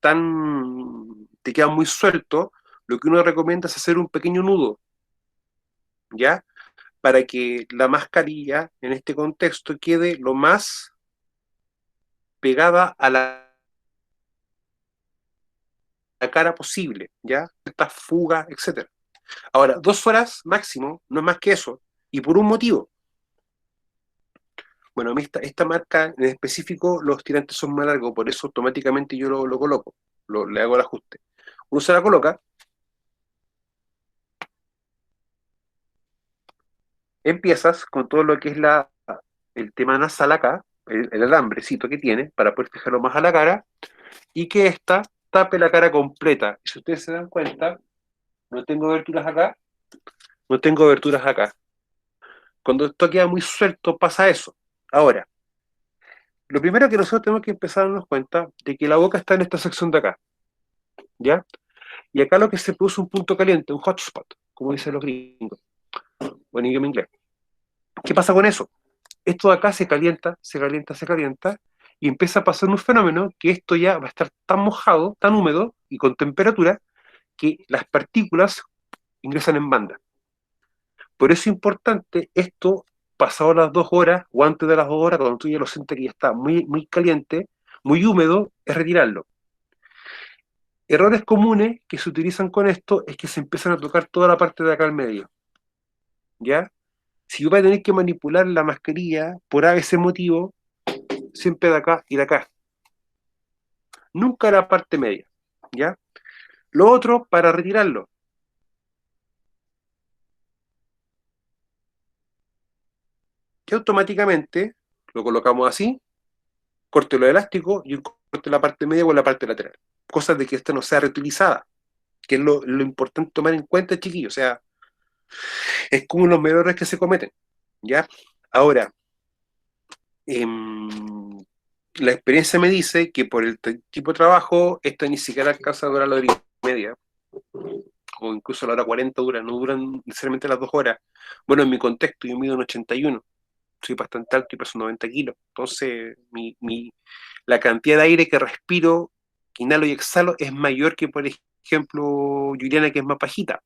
quedan muy sueltos, lo que uno recomienda es hacer un pequeño nudo, ¿ya? Para que la mascarilla, en este contexto, quede lo más pegada a la cara posible, ¿ya? Esta fuga, etc. Ahora, 2 horas máximo, no es más que eso, y por un motivo. Bueno, a mí esta marca en específico, los tirantes son más largos, por eso automáticamente yo lo coloco, le hago el ajuste. Uno se la coloca, empiezas con todo lo que es el tema nasal acá, el alambrecito que tiene, para poder fijarlo más a la cara, y que esta tape la cara completa. Y si ustedes se dan cuenta, no tengo aberturas acá, no tengo aberturas acá. Cuando esto queda muy suelto, pasa eso. Ahora, lo primero que nosotros tenemos que empezar a darnos cuenta de que la boca está en esta sección de acá, ¿ya? Y acá lo que se produce un punto caliente, un hotspot, como dicen los gringos, o en idioma inglés. ¿Qué pasa con eso? Esto de acá se calienta, y empieza a pasar un fenómeno que esto ya va a estar tan mojado, tan húmedo y con temperatura, que las partículas ingresan en banda. Por eso es importante esto, pasado las 2 horas o antes de las 2 horas, cuando tú ya lo sientes que ya está muy, muy caliente, muy húmedo, es retirarlo. Errores comunes que se utilizan con esto es que se empiezan a tocar toda la parte de acá al medio, ¿ya? Si yo voy a tener que manipular la mascarilla por ese motivo, siempre de acá y de acá. Nunca la parte media, ¿ya? Lo otro, para retirarlo. Que automáticamente lo colocamos así, corte lo elástico y un corte la parte media o la parte lateral. Cosas de que esta no sea reutilizada, que es lo importante tomar en cuenta, chiquillos. O sea, es como los errores que se cometen, ¿ya? Ahora, la experiencia me dice que por el tipo de trabajo, esta ni siquiera alcanza a durar la hora y media, o incluso la hora 40 dura, no duran necesariamente las 2 horas. Bueno, en mi contexto, yo mido un 81, soy bastante alto y peso 90 kilos. Entonces, la cantidad de aire que respiro, que inhalo y exhalo, es mayor que, por ejemplo, Juliana, que es más bajita.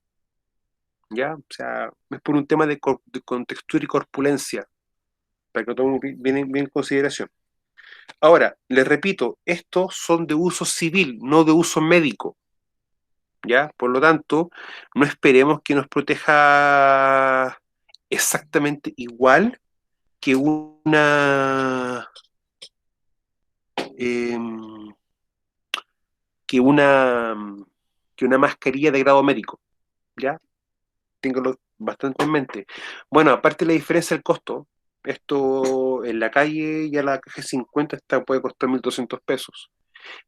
¿Ya? O sea, es por un tema de contextura y corpulencia, para que lo tomen bien en consideración. Ahora, les repito, estos son de uso civil, no de uso médico. ¿Ya? Por lo tanto, no esperemos que nos proteja exactamente igual que em, que una que una mascarilla de grado médico. ¿Ya? Ténganlo bastante en mente. Bueno, aparte de la diferencia del costo, esto en la calle ya la caja de 50 puede costar 1.200 pesos.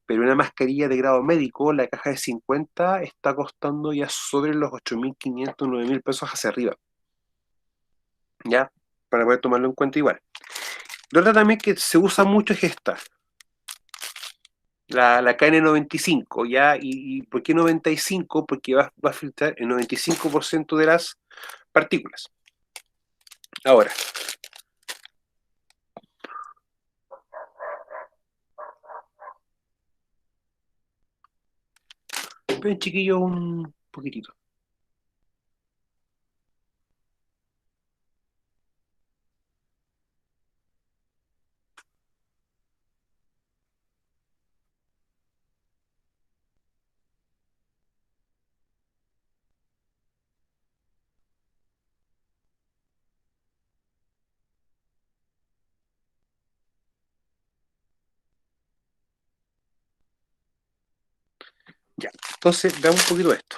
Pero una mascarilla de grado médico, la caja de 50 está costando ya sobre los 8.500, 9.000 pesos hacia arriba. ¿Ya? Para poder tomarlo en cuenta igual. La otra también que se usa mucho es esta. La KN95, ¿ya? ¿Y por qué 95? Porque va a filtrar el 95% de las partículas. Ahora, ven chiquillo un poquitito. Ya, entonces veamos un poquito esto.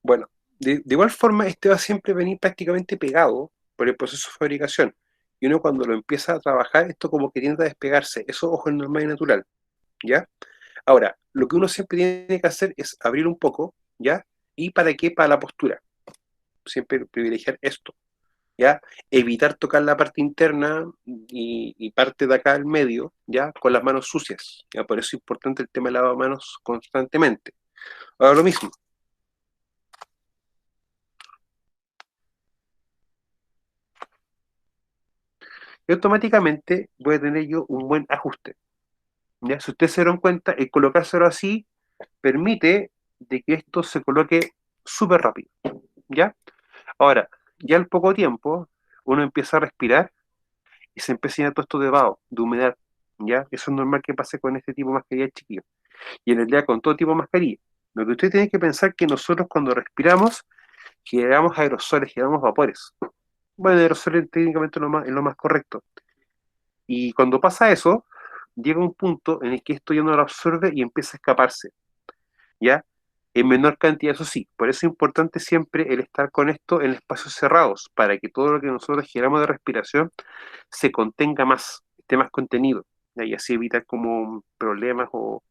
Bueno, de igual forma, este va a siempre venir prácticamente pegado por el proceso de fabricación. Y uno cuando lo empieza a trabajar, esto como que tiende a despegarse. Eso, ojo, es normal y natural, ¿ya? Ahora, lo que uno siempre tiene que hacer es abrir un poco, ¿ya? ¿Y para qué? Para la postura. Siempre privilegiar esto, ¿ya? Evitar tocar la parte interna y parte de acá al medio, ¿ya? Con las manos sucias, ¿ya? Por eso es importante el tema de lavamanos constantemente. Ahora lo mismo. Y automáticamente voy a tener yo un buen ajuste. ¿Ya? Si ustedes se dieron cuenta, el colocárselo así permite de que esto se coloque súper rápido. ¿Ya? Ahora, ya al poco tiempo, uno empieza a respirar y se empieza a llenar todo esto de vaho, de humedad. ¿Ya? Eso es normal que pase con este tipo de mascarilla chiquillo. Y en realidad con todo tipo de mascarilla. Lo que ustedes tienen que pensar es que nosotros cuando respiramos generamos aerosoles, generamos vapores. Bueno, aerosoles técnicamente es lo más correcto. Y cuando pasa eso, llega un punto en el que esto ya no lo absorbe y empieza a escaparse, ¿ya? En menor cantidad, eso sí. Por eso es importante siempre el estar con esto en espacios cerrados, para que todo lo que nosotros generamos de respiración se contenga más, esté más contenido, ¿ya? Y así evitar como problemas o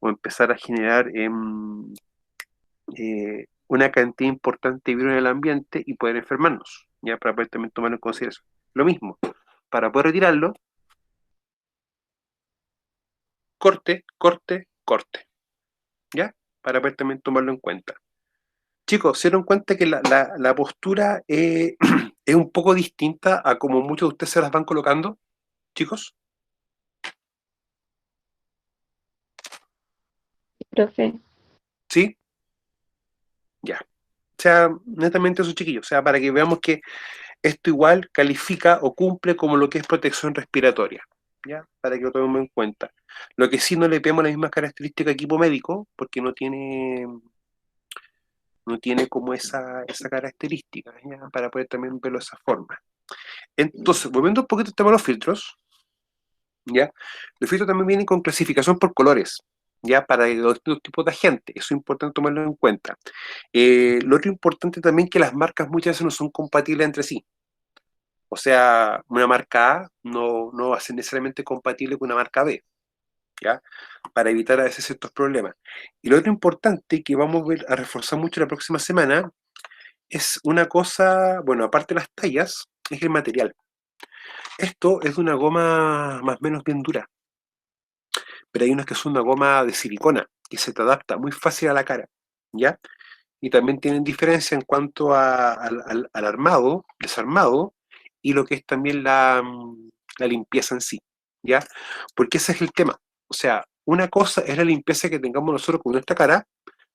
empezar a generar una cantidad importante de virus en el ambiente y poder enfermarnos, ¿ya? Para poder también tomarlo en consideración. Lo mismo, para poder retirarlo, corte, corte, corte, ¿ya? Para poder también tomarlo en cuenta. Chicos, ¿se dieron cuenta que la postura es un poco distinta a como muchos de ustedes se las van colocando, chicos? Profe. ¿Sí? Ya. O sea, netamente eso, chiquillos. O sea, para que veamos que esto igual califica o cumple como lo que es protección respiratoria, ¿ya? Para que lo tomemos en cuenta. Lo que sí no le pegamos las mismas características a equipo médico, porque no tiene como esa característica, ¿ya? Para poder también verlo de esa forma. Entonces, volviendo un poquito al tema de los filtros, ¿ya? Los filtros también vienen con clasificación por colores, ¿ya? Para los distintos tipos de agentes, eso es importante tomarlo en cuenta. Lo otro importante también es que las marcas muchas veces no son compatibles entre sí. O sea, una marca A no va a ser necesariamente compatible con una marca B, ¿ya? Para evitar a veces ciertos problemas. Y lo otro importante que vamos a reforzar mucho la próxima semana es una cosa, bueno, aparte de las tallas, es el material. Esto es de una goma más o menos bien dura, pero hay unas que son una goma de silicona, que se te adapta muy fácil a la cara, ¿ya? y también tienen diferencia en cuanto al armado, desarmado, y lo que es también la limpieza en sí, ¿ya? Porque ese es el tema. O sea, una cosa es la limpieza que tengamos nosotros con nuestra cara,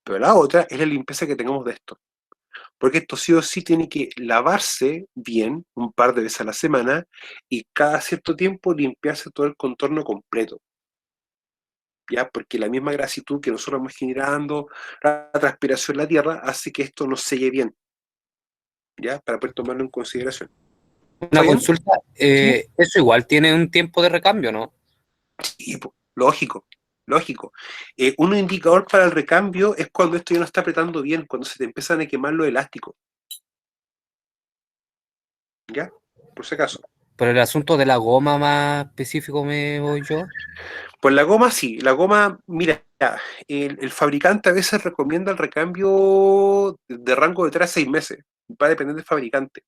pero la otra es la limpieza que tengamos de esto. Porque esto sí o sí tiene que lavarse bien un par de veces a la semana y cada cierto tiempo limpiarse todo el contorno completo. ¿Ya? Porque la misma grasitud que nosotros vamos generando, la transpiración en la tierra, hace que esto nos selle bien, ¿ya? Para poder tomarlo en consideración. Una ¿Fabián? consulta, eso igual tiene un tiempo de recambio, ¿no? Sí, lógico, lógico. Un indicador para el recambio es cuando esto ya no está apretando bien, cuando se te empiezan a quemar los elásticos. ¿Ya? Por si acaso. Pero el asunto de la goma más específico me voy yo. Pues la goma sí, la goma, mira, el fabricante a veces recomienda el recambio de rango de 3 a 6 meses, va a depender del fabricante.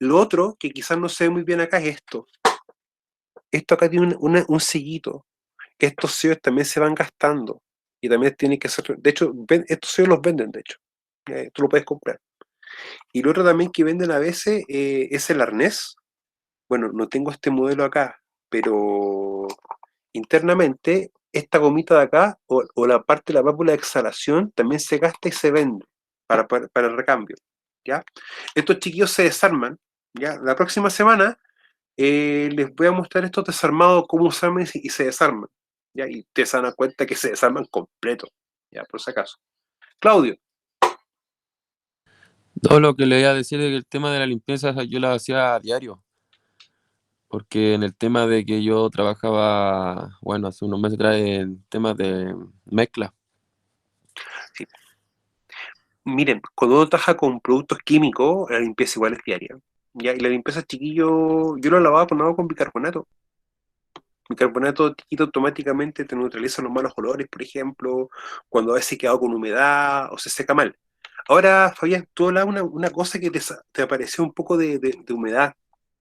Lo otro, que quizás no se ve muy bien acá, es esto. Esto acá tiene un sellito, que estos sellos también se van gastando, y también tiene que ser, de hecho, estos sellos los venden, de hecho, tú lo puedes comprar. Y lo otro también que venden a veces es el arnés. Bueno, no tengo este modelo acá, pero internamente esta gomita de acá o la parte de la válvula de exhalación también se gasta y se vende para el recambio, ¿ya? Estos chiquillos se desarman, ¿ya? La próxima semana les voy a mostrar estos desarmados, cómo se arman y se desarman, ¿ya? Y te se dan cuenta que se desarman completo, ¿ya? Por si acaso. Claudio, No, lo que le iba a decir es que el tema de la limpieza yo la hacía a diario, porque en el tema de que yo trabajaba, bueno, hace unos meses atrás en temas de mezcla. sí. Miren, cuando uno trabaja con productos químicos, la limpieza igual es diaria, ¿ya? Y la limpieza, chiquillo, yo lo lavaba con agua con bicarbonato. Bicarbonato quita automáticamente, te neutraliza los malos olores, por ejemplo, cuando a veces queda con humedad o se seca mal. Ahora, Fabián, tú hablabas una cosa que te apareció un poco de humedad,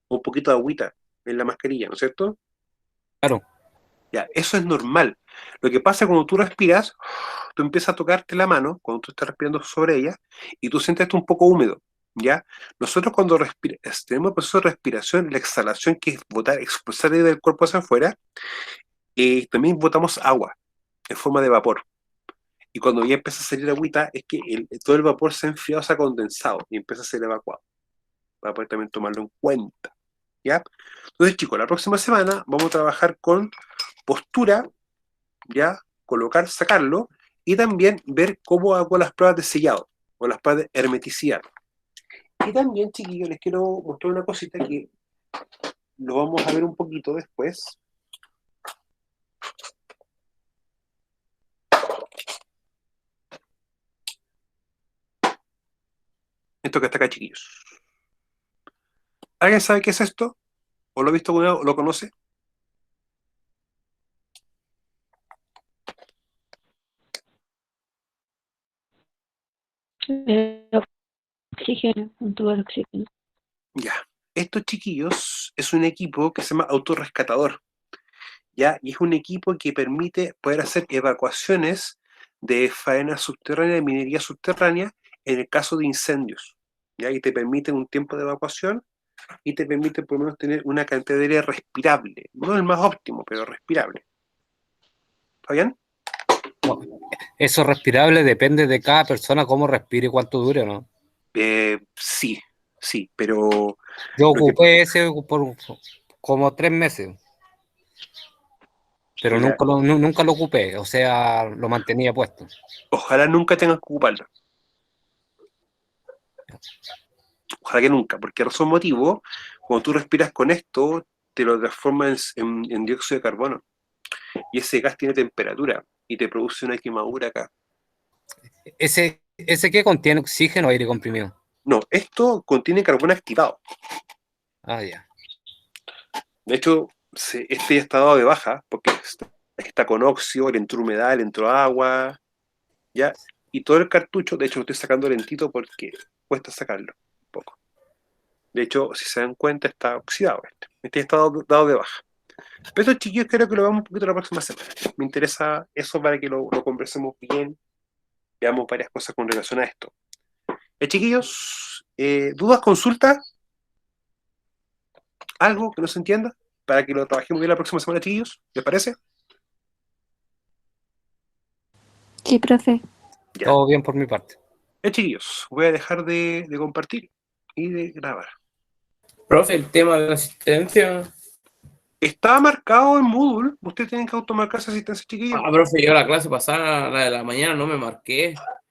un poquito de agüita en la mascarilla, ¿no es cierto? Claro. Ya, eso es normal. Lo que pasa cuando tú respiras, tú empiezas a tocarte la mano, cuando tú estás respirando sobre ella, y tú sientes esto un poco húmedo, ¿ya? Nosotros cuando tenemos el proceso de respiración, la exhalación, que es botar, expulsar aire del cuerpo hacia afuera, también botamos agua en forma de vapor. Y cuando ya empieza a salir agüita, es que todo el vapor se ha enfriado, se ha condensado y empieza a ser evacuado. Para poder también tomarlo en cuenta, ¿ya? Entonces, chicos, la próxima semana vamos a trabajar con postura, ¿ya? Colocar, sacarlo, y también ver cómo hago las pruebas de sellado o las pruebas de hermeticidad. Y también, chiquillos, les quiero mostrar una cosita que lo vamos a ver un poquito después. Esto que está acá, chiquillos. ¿Alguien sabe qué es esto? ¿O lo ha visto alguna vez o lo conoce? Oxígeno, un tubo de oxígeno. Ya. Estos chiquillos es un equipo que se llama autorrescatador, ¿ya? Y es un equipo que permite poder hacer evacuaciones de faena subterránea, de minería subterránea, en el caso de incendios, ¿ya? Y te permite un tiempo de evacuación y te permite por lo menos tener una cantidad de aire respirable. No el más óptimo, pero respirable. ¿Está bien? Eso respirable depende de cada persona, cómo respire y cuánto dure, ¿no? Sí, sí, pero Yo lo que, ocupé ese por como 3 meses, pero mira, nunca lo ocupé, o sea, lo mantenía puesto. ojalá nunca tengas que ocuparlo. Ojalá que nunca, porque razón motivo, cuando tú respiras con esto, te lo transforma en dióxido de carbono. Y ese gas tiene temperatura y te produce una quemadura acá. ¿Ese qué contiene oxígeno o aire comprimido? No, esto contiene carbono activado. Ah, ya. De hecho, este ya está dado de baja, porque está con óxido, le entró humedad, le entró agua, ¿ya? Y todo el cartucho, de hecho lo estoy sacando lentito porque cuesta sacarlo un poco. De hecho, si se dan cuenta, está oxidado este. Este ya está dado de baja. Pero estos chiquillos creo que lo vamos un poquito la próxima semana. Me interesa eso para que lo conversemos bien, veamos varias cosas con relación a esto. Chiquillos, ¿dudas, consultas? ¿Algo que no se entienda? Para que lo trabajemos bien la próxima semana, chiquillos. ¿Les parece? Sí, profe. Ya. Todo bien por mi parte. Chiquillos, voy a dejar de compartir y de grabar. Profe, el tema de la asistencia. Está marcado en Moodle. Ustedes tienen que automarcarse asistencia, chiquillos. Profe, yo la clase pasada, la de la mañana, no me marqué.